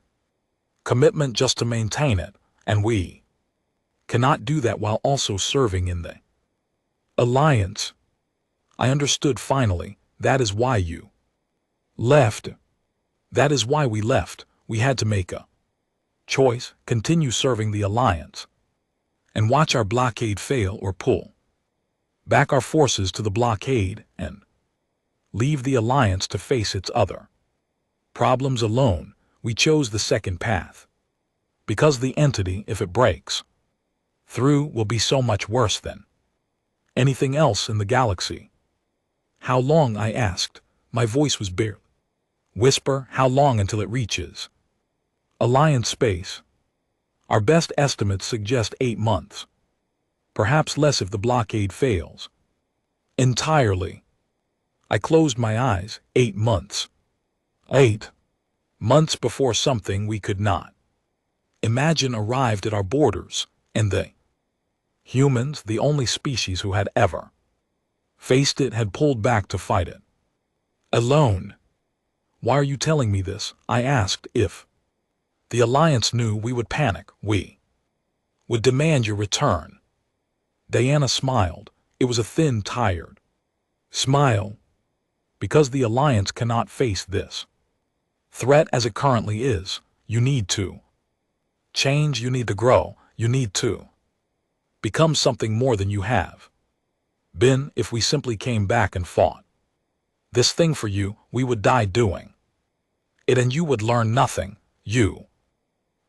commitment just to maintain it, and we cannot do that while also serving in the Alliance. I understood finally. That is why you left. That is why we left. We had to make a choice, continue serving the Alliance, and watch our blockade fail, or pull back our forces to the blockade and leave the Alliance to face its other problems alone. We chose the second path because the entity, if it breaks through, will be so much worse than anything else in the galaxy. How long? I asked. My voice was barely whisper. How long until it reaches Alliance space. Our best estimates suggest 8 months. Perhaps less if the blockade fails. Entirely. I closed my eyes. 8 months. 8 months before something we could not imagine arrived at our borders, and they, humans, the only species who had ever faced it, had pulled back to fight it. Alone. Why are you telling me this? I asked. If the Alliance knew, we would panic. We would demand your return. Diana smiled. It was a thin, tired smile. Because the Alliance cannot face this threat as it currently is, you need to change, you need to grow, you need to become something more than you have been. If we simply came back and fought this thing for you, we would die doing it, and you would learn nothing. You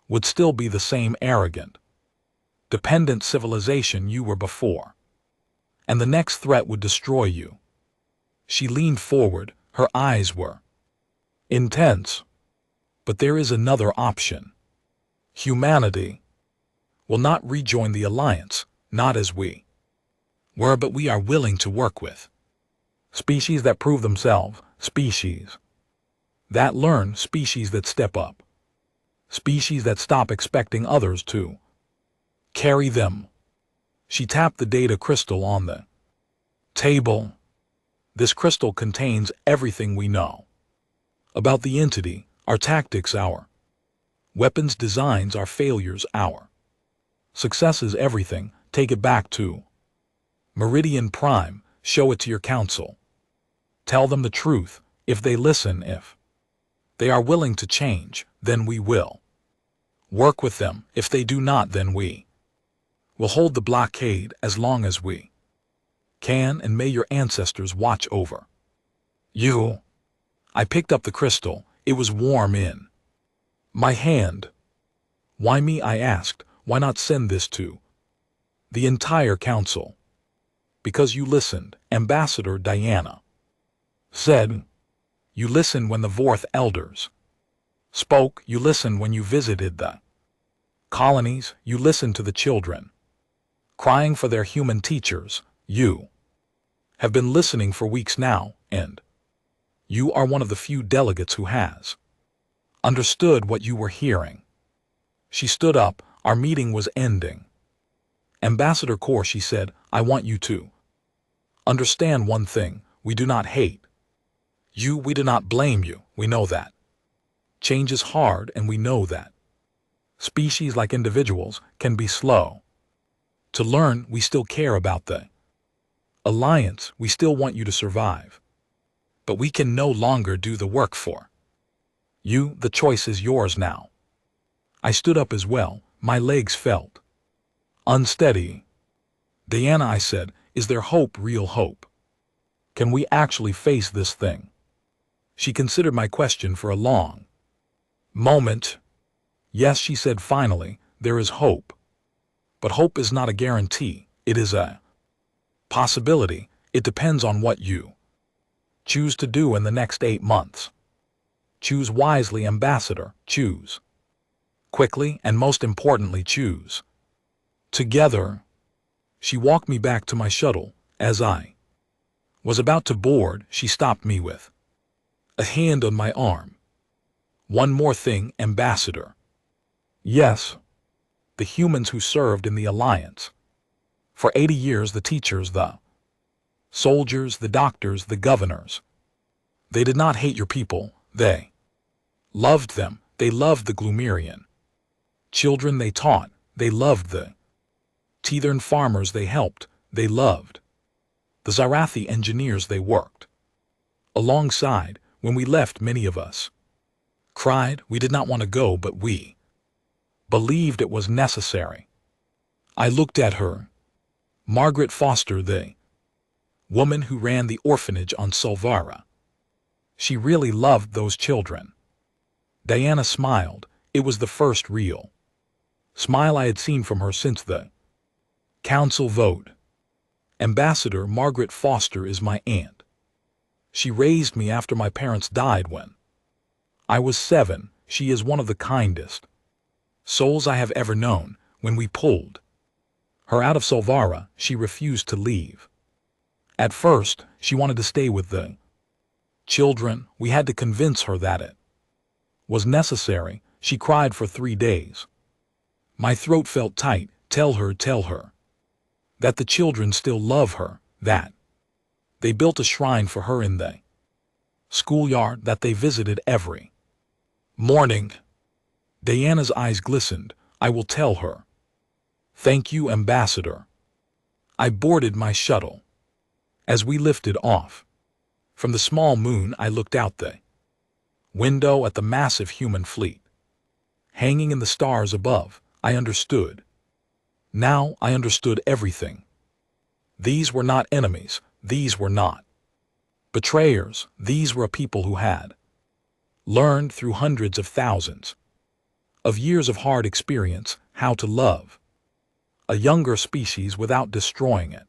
would still be the same arrogant, dependent civilization you were before, and the next threat would destroy you. She leaned forward. Her eyes were intense. But there is another option. Humanity will not rejoin the Alliance, not as we were, but we are willing to work with species that prove themselves, species that learn, species that step up, species that stop expecting others to carry them. She tapped the data crystal on the table. This crystal contains everything we know about the entity, our tactics, our weapons designs, our failures, our successes, everything. Take it back to Meridian Prime. Show it to your council. Tell them the truth. If they listen, if they are willing to change, then we will work with them. If they do not, then we will hold the blockade as long as we can, and may your ancestors watch over you. I picked up the crystal. It was warm in my hand. Why me? I asked. Why not send this to the entire council? Because you listened, Ambassador Diana said. You listened when the Vorth elders spoke. You listened when you visited the colonies. You listened to the children crying for their human teachers. You have been listening for weeks now, and you are one of the few delegates who has understood what you were hearing. She stood up. Our meeting was ending. Ambassador Core, she said, I want you to understand one thing. We do not hate you. We do not blame you. We know that change is hard, and we know that species, like individuals, can be slow to learn. We still care about the Alliance. We still want you to survive. But we can no longer do the work for you. The choice is yours now. I stood up as well. My legs felt unsteady. Diana, I said, is there hope, real hope? Can we actually face this thing? She considered my question for a long moment. Yes, she said finally, there is hope. But hope is not a guarantee. It is a possibility. It depends on what you choose to do in the next 8 months. Choose wisely, Ambassador. Choose quickly, and most importantly, choose together. She walked me back to my shuttle. As I was about to board, she stopped me with a hand on my arm. One more thing, Ambassador. Yes, the humans who served in the Alliance for 80 years, the teachers, the soldiers, the doctors, the governors, they did not hate your people. They loved them. They loved the Glumerian children they taught. They loved the Teethern farmers they helped. They loved the Zarathi engineers they worked alongside. When we left, many of us cried. We did not want to go, but we believed it was necessary. I looked at her. Margaret Foster, the woman who ran the orphanage on Solvara. She really loved those children. Diana smiled. It was the first real smile I had seen from her since the council vote. Ambassador, Margaret Foster is my aunt. She raised me after my parents died when I was 7. she is one of the kindest souls I have ever known. When we pulled her out of Solvara, she refused to leave. At first, she wanted to stay with the children. We had to convince her that it was necessary. She cried for 3 days. My throat felt tight. Tell her that the children still love her, that they built a shrine for her in the schoolyard, that they visited every morning. Diana's eyes glistened. I will tell her. Thank you, Ambassador. I boarded my shuttle. As we lifted off from the small moon, I looked out the window at the massive human fleet hanging in the stars above. I understood. Now I understood everything. These were not enemies. These were not betrayers. These were a people who had learned through hundreds of thousands of years of hard experience how to love a younger species without destroying it,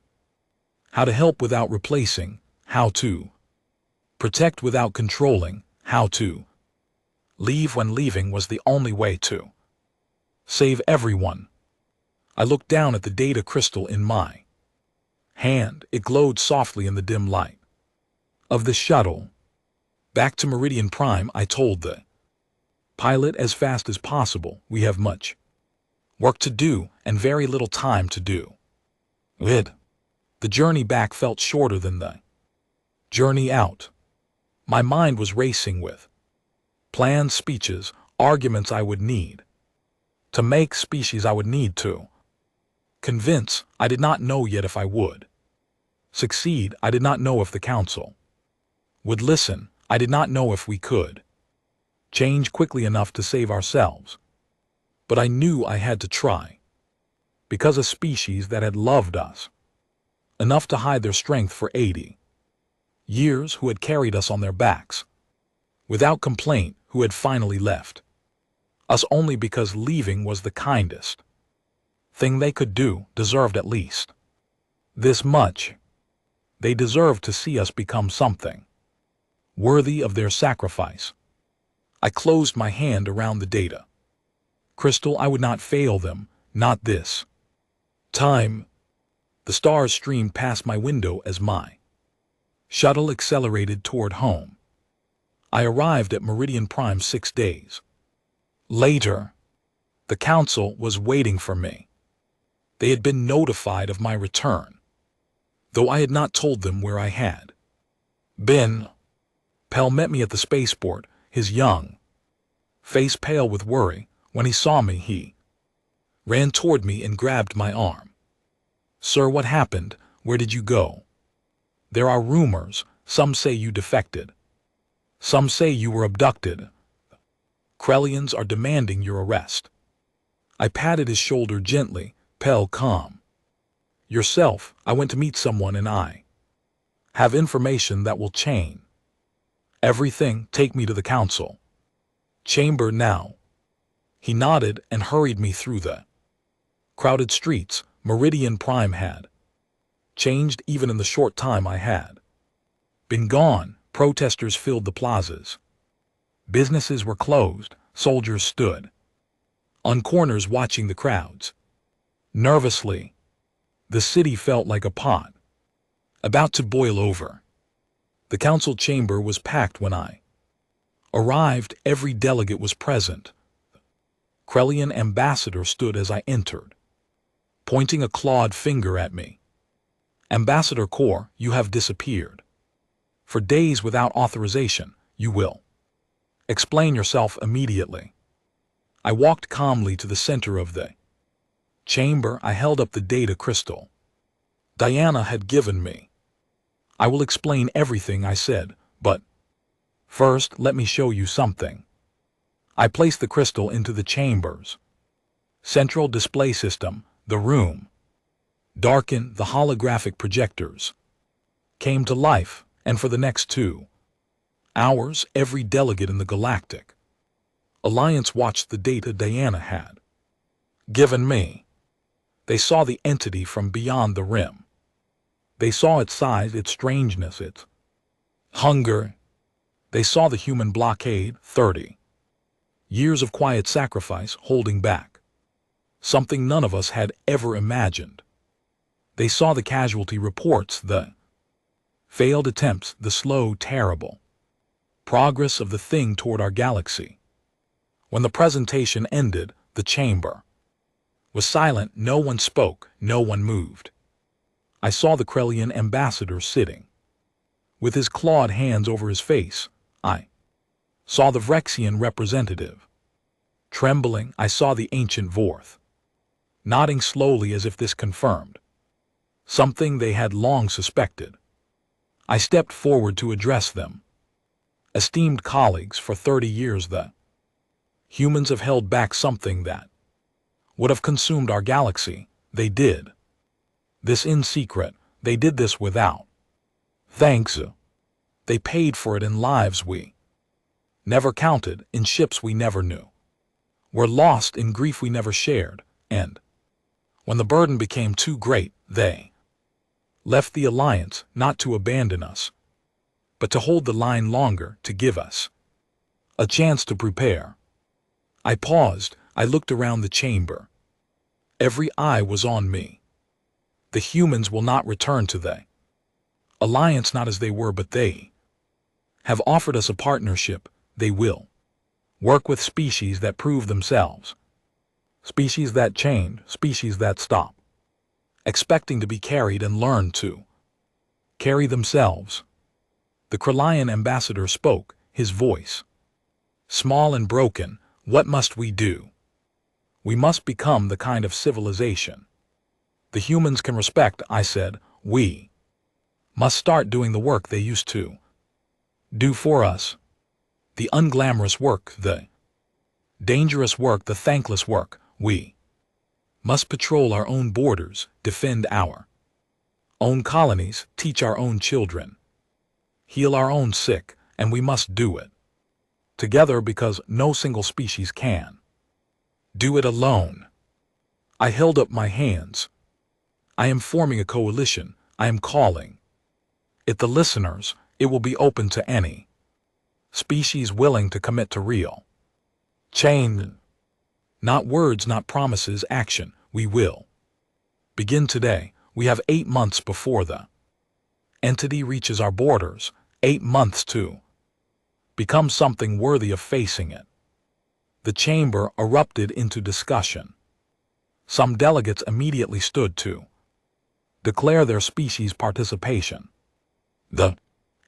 how to help without replacing, how to protect without controlling, how to leave when leaving was the only way to save everyone. I looked down at the data crystal in my hand. It glowed softly in the dim light of the shuttle. Back to Meridian Prime, I told the pilot, as fast as possible. We have much work to do and very little time to do it. The journey back felt shorter than the journey out. My mind was racing with planned speeches, arguments I would need to make, species I would need to convince. I did not know yet if I would succeed. I did not know if the council would listen. I did not know if we could change quickly enough to save ourselves. But I knew I had to try, because a species that had loved us enough to hide their strength for 80 years, who had carried us on their backs without complaint, who had finally left us only because leaving was the kindest thing they could do, deserved at least this much. They deserved to see us become something worthy of their sacrifice. I closed my hand around the data crystal. I would not fail them, not this time. The stars streamed past my window as my shuttle accelerated toward home. I arrived at Meridian Prime 6 days later. The council was waiting for me. They had been notified of my return, though I had not told them where I had been. Pell met me at the spaceport, his young face pale with worry. When he saw me, he ran toward me and grabbed my arm. Sir, what happened? Where did you go? There are rumors. Some say you defected. Some say you were abducted. Krellians are demanding your arrest. I patted his shoulder gently. Pell, calm yourself. I went to meet someone and I have information that will change everything. Take me to the council chamber now. He nodded and hurried me through the crowded streets. Meridian Prime had changed even in the short time I had been gone. Protesters filled the plazas. Businesses were closed. Soldiers stood on corners watching the crowds nervously. The city felt like a pot about to boil over. The council chamber was packed when I arrived. Every delegate was present. Krellian ambassador stood as I entered, pointing a clawed finger at me. Ambassador Kor, you have disappeared for days without authorization. You will explain yourself immediately. I walked calmly to the center of the chamber. I held up the data crystal Diana had given me. I will explain everything, I said, but first let me show you something. I placed the crystal into the chamber's central display system. The room darkened. The holographic projectors came to life, and for the next 2 hours, every delegate in the Galactic Alliance watched the data Diana had given me. They saw the entity from beyond the rim. They saw its size, its strangeness, its hunger. They saw the human blockade. 30 Years of quiet sacrifice holding back. Something none of us had ever imagined. They saw the casualty reports, the failed attempts, the slow, terrible progress of the thing toward our galaxy. When the presentation ended, the chamber was silent. No one spoke, no one moved. I saw the Krellian ambassador sitting with his clawed hands over his face. I saw the Vrexian representative trembling. I saw the ancient Vorth nodding slowly as if this confirmed something they had long suspected. I stepped forward to address them. Esteemed colleagues, for 30 years the humans have held back something that would have consumed our galaxy. They did this in secret. They did this without thanks. They paid for it in lives we never counted, in ships we never knew, were lost, in grief we never shared, and when the burden became too great, they left the Alliance, not to abandon us, but to hold the line longer, to give us a chance to prepare. I paused. I looked around the chamber. Every eye was on me. The humans will not return to the Alliance, not as they were, but they have offered us a partnership. They will work with species that prove themselves, species that change, species that stop expecting to be carried and learn to carry themselves. The Krellian ambassador spoke, his voice small and broken. What must we do? We must become the kind of civilization the humans can respect. I said, we must start doing the work they used to do for us. The unglamorous work, the dangerous work, the thankless work. We must patrol our own borders, defend our own colonies, teach our own children, heal our own sick, and we must do it together, because no single species can do it alone. I held up my hands. I am forming a coalition. I am calling it the listeners. It will be open to any species willing to commit to real change. Not words, not promises, action. We will begin today. We have 8 months before the entity reaches our borders. 8 months to become something worthy of facing it. The chamber erupted into discussion. Some delegates immediately stood to declare their species' participation. The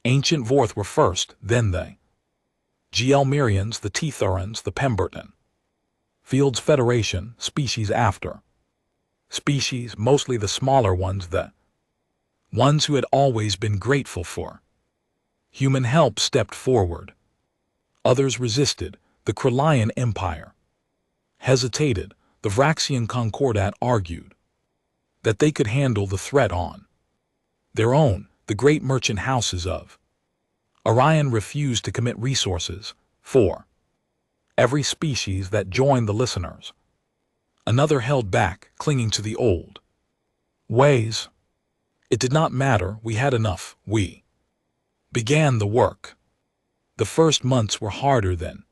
ancient Vorth were first, then the Gelmirians, the Tethorans, the Pemberton Fields Federation, species after species, mostly the smaller ones, the ones who had always been grateful for human help, stepped forward. Others resisted. The Krellian Empire hesitated. The Vraxian Concordat argued that they could handle the threat on their own. The great merchant houses of Orion refused to commit resources for every species that joined the listeners. Another held back, clinging to the old ways. It did not matter. We had enough. We began the work. The first months were harder than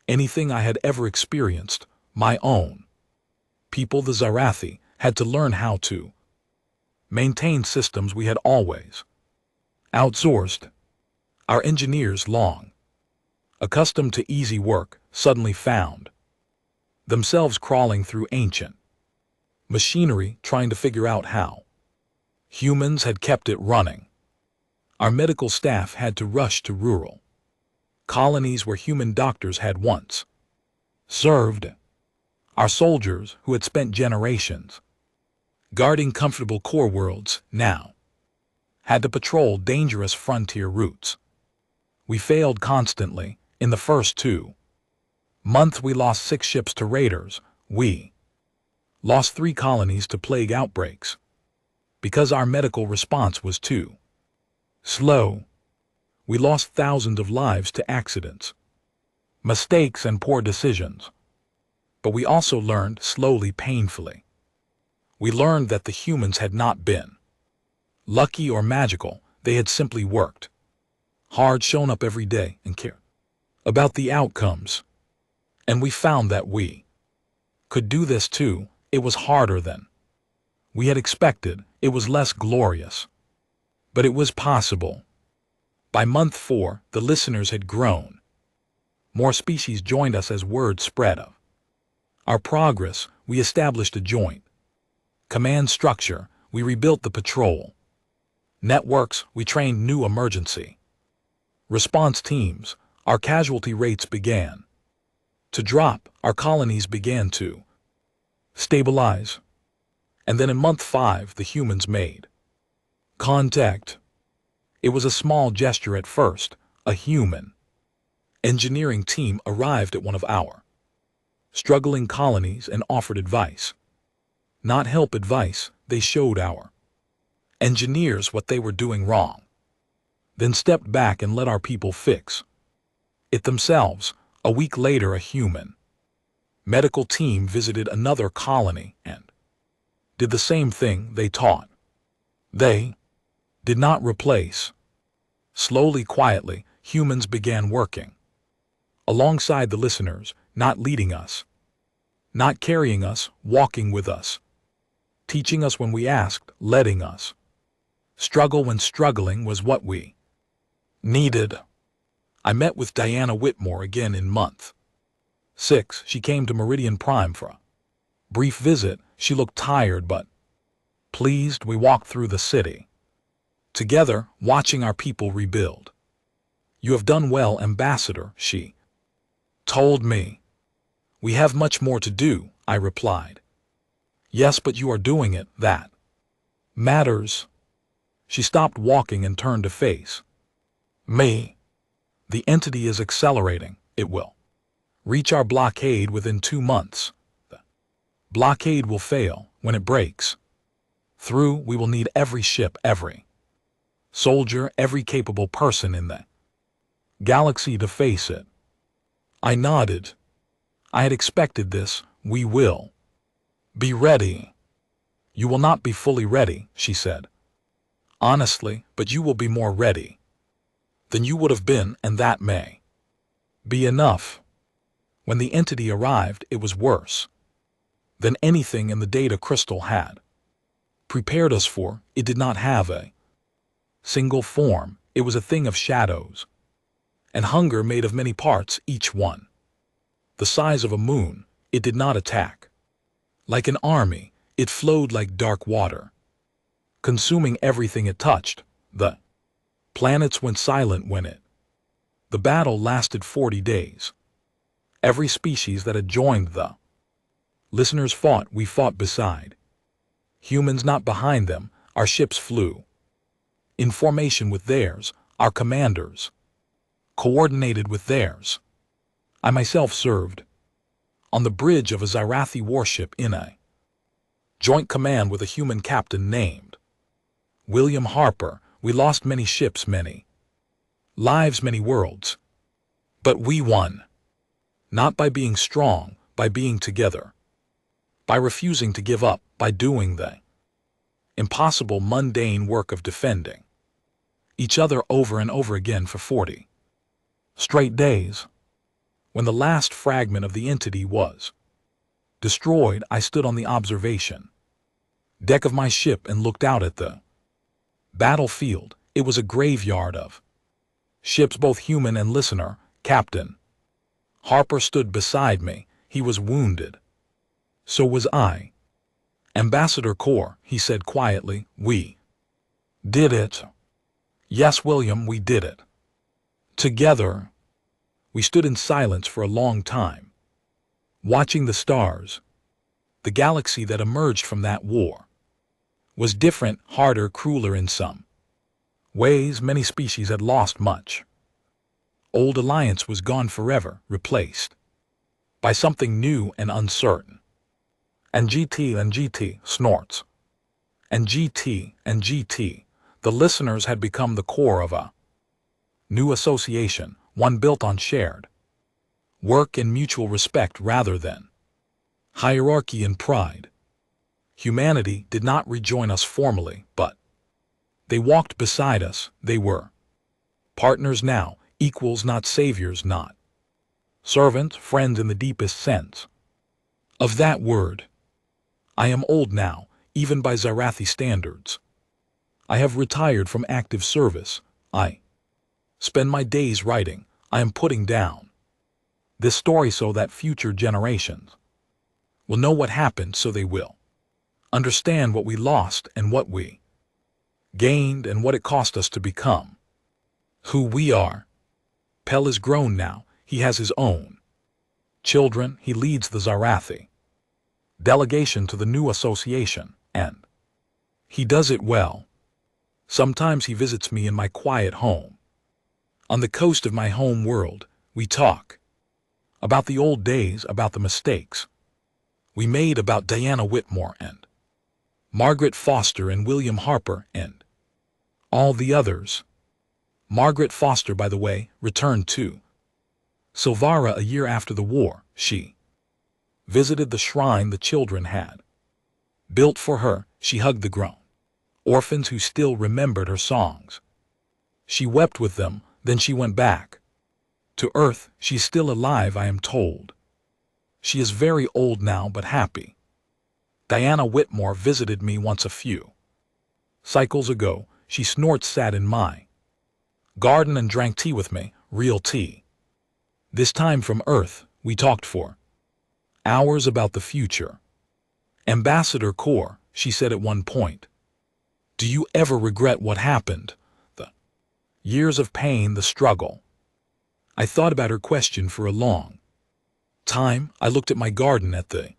anything I had ever experienced. My own people, the Zarathi, had to learn how to maintain systems we had always outsourced. Our engineers, long accustomed to easy work, suddenly found themselves crawling through ancient machinery, trying to figure out how humans had kept it running. Our medical staff had to rush to rural colonies where human doctors had once served. Our soldiers, who had spent generations guarding comfortable core worlds, now had to patrol dangerous frontier routes. We failed constantly. In the first 2 months we lost 6 ships to raiders. We lost 3 colonies to plague outbreaks because our medical response was too slow. We lost thousands of lives to accidents, mistakes, and poor decisions. But we also learned, slowly, painfully. We learned that the humans had not been lucky or magical. They had simply worked hard, shown up every day, and cared about the outcomes. And we found that we could do this too. It was harder than we had expected. It was less glorious. But it was possible. By month 4, the listeners had grown. More species joined us as word spread of our progress. We established a joint command structure. We rebuilt the patrol networks. We trained new emergency response teams. Our casualty rates began to drop. Our colonies began to stabilize. And then in month 5, the humans made contact. It was a small gesture at first. A human engineering team arrived at one of our struggling colonies and offered advice. Not help advice, they showed our engineers what they were doing wrong. Then stepped back and let our people fix it themselves. A week later, a human medical team visited another colony and did the same thing. They taught. They did not replace. Slowly, quietly, humans began working alongside the listeners, not leading us, not carrying us, walking with us, teaching us when we asked, letting us struggle when struggling was what we needed. I met with Diana Whitmore again in month 6. She came to Meridian Prime for a brief visit. She looked tired but pleased. We walked through the city together, watching our people rebuild. You have done well, Ambassador, she told me. We have much more to do, I replied. Yes, but you are doing it. That matters. She stopped walking and turned to face me. The entity is accelerating. It will reach our blockade within 2 months. The blockade will fail. When it breaks through, we will need every ship, every soldier, every capable person in the galaxy to face it. I nodded. I had expected this. We will be ready. You will not be fully ready, she said. Honestly, but you will be more ready than you would have been, and that may be enough. When the entity arrived, it was worse than anything in the data crystal had prepared us for. It did not have a single form. It was a thing of shadows and hunger made of many parts, each one the size of a moon. It did not attack like an army. It flowed like dark water, consuming everything it touched. The planets went silent when the battle lasted 40 days. Every species that had joined the listeners fought. We fought beside humans, not behind them. Our ships flew in formation with theirs. Our commanders coordinated with theirs. I myself served on the bridge of a Zirathi warship in a joint command with a human captain named William Harper. We lost many ships, many lives, many worlds. But we won. Not by being strong, by being together. By refusing to give up, by doing the impossible, mundane work of defending each other over and over again for 40 straight days. When the last fragment of the entity was destroyed, I stood on the observation deck of my ship and looked out at the battlefield. It was a graveyard of ships, both human and listener. Captain Harper stood beside me. He was wounded. So was I. Ambassador Core, he said quietly, we did it. Yes, William, we did it. Together. We stood in silence for a long time, watching the stars. The galaxy that emerged from that war was different, harder, crueler in some ways. Many species had lost much. Old alliance was gone forever, replaced by something new and uncertain. And GT snorts. And GT, the listeners had become the core of a new association, one built on shared work and mutual respect rather than hierarchy and pride. Humanity did not rejoin us formally, but they walked beside us. They were partners now, equals, not saviors, not servant, friend in the deepest sense of that word. I am old now, even by Zarathi standards. I have retired from active service. I spend my days writing. I am putting down this story so that future generations will know what happened, so they will understand what we lost and what we gained and what it cost us to become who we are. Pel is grown now. He has his own children. He leads the Zarathi delegation to the new association, and he does it well. Sometimes he visits me in my quiet home. On the coast of my home world, we talk about the old days, about the mistakes we made, about Diana Whitmore and Margaret Foster and William Harper and all the others. Margaret Foster, by the way, returned to Silvara a year after the war. She visited the shrine the children had built for her. She hugged the grown orphans who still remembered her songs. She wept with them. Then she went back to Earth. She's still alive, I am told. She is very old now, but happy. Diana Whitmore visited me once a few cycles ago. She snorts sat in my garden and drank tea with me, real tea. This time from Earth, we talked for hours about the future. Ambassador Kaur, she said at one point, do you ever regret what happened? The years of pain, the struggle. I thought about her question for a long time. I looked at my garden, at the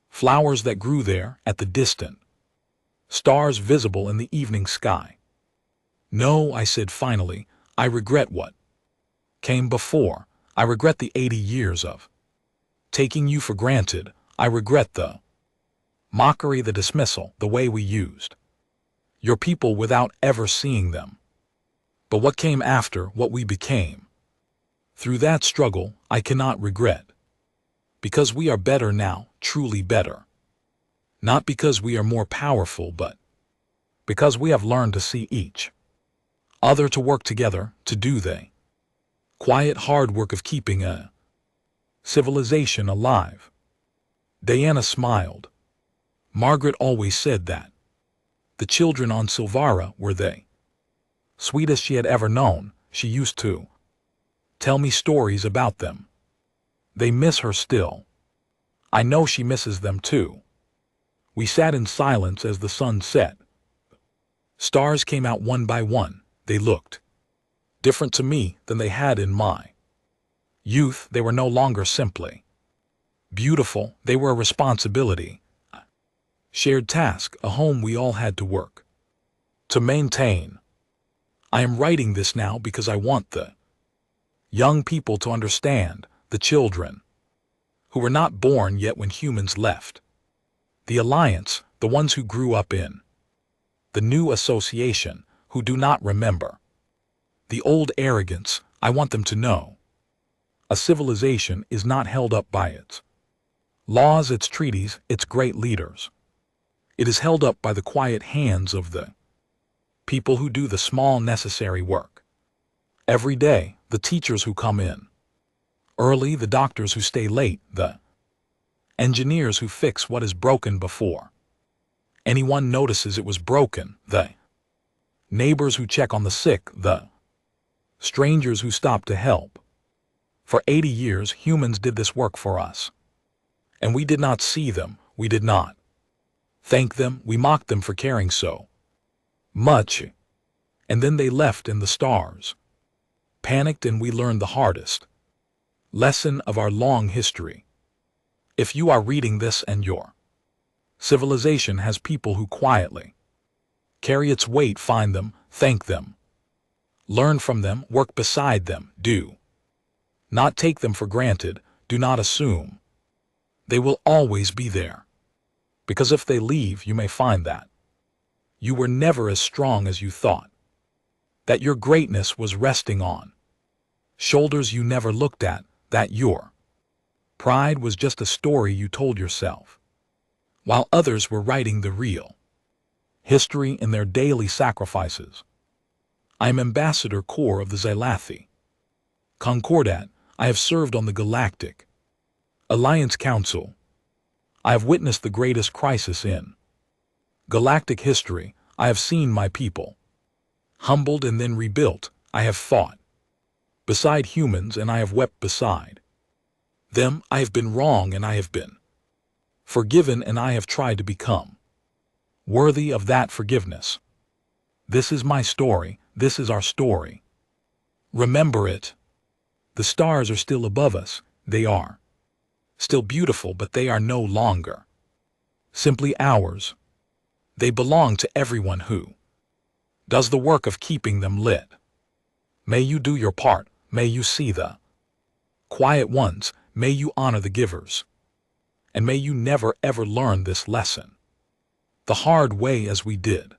flowers that grew there, at the distant stars visible in the evening sky. No, I said finally, I regret what came before. I regret the 80 years of taking you for granted. I regret the mockery, the dismissal, the way we used your people without ever seeing them. But what came after, what we became through that struggle, I cannot regret. Because we are better now, truly better. Not because we are more powerful, but because we have learned to see each other, to work together, to do the quiet, hard work of keeping a civilization alive. Diana smiled. Margaret always said that the children on Silvara were the sweetest she had ever known. She used to tell me stories about them. They miss her still. I know she misses them too. We sat in silence as the sun set. Stars came out one by one. They looked different to me than they had in my youth. They were no longer simply beautiful. They were a responsibility, a shared task, a home we all had to work to maintain. I am writing this now because I want the young people to understand, the children who were not born yet when humans left the Alliance, the ones who grew up in the new association, who do not remember the old arrogance. I want them to know a civilization is not held up by its laws, its treaties, its great leaders. It is held up by the quiet hands of the people who do the small necessary work every day, the teachers who come in early, the doctors who stay late, the engineers who fix what is broken before anyone notices it was broken, the neighbors who check on the sick, the strangers who stop to help. For 80 years, humans did this work for us. And we did not see them, we did not thank them, we mocked them for caring so much. And then they left in the stars, panicked, and we learned the hardest lesson of our long history. If you are reading this and your civilization has people who quietly carry its weight, find them, thank them, learn from them, work beside them, do not take them for granted, do not assume they will always be there. Because if they leave, you may find that you were never as strong as you thought, that your greatness was resting on shoulders you never looked at, that your pride was just a story you told yourself, while others were writing the real history in their daily sacrifices. I am Ambassador Kaur of the Zalathi Concordat. I have served on the Galactic Alliance Council. I have witnessed the greatest crisis in galactic history. I have seen my people humbled and then rebuilt. I have fought beside humans and I have wept beside them. I have been wrong and I have been forgiven and I have tried to become worthy of that forgiveness. This is my story. This is our story. Remember it. The stars are still above us. They are still beautiful, but they are no longer simply ours. They belong to everyone who does the work of keeping them lit. May you do your part. May you see the quiet ones. May you honor the givers. And may you never ever learn this lesson the hard way as we did.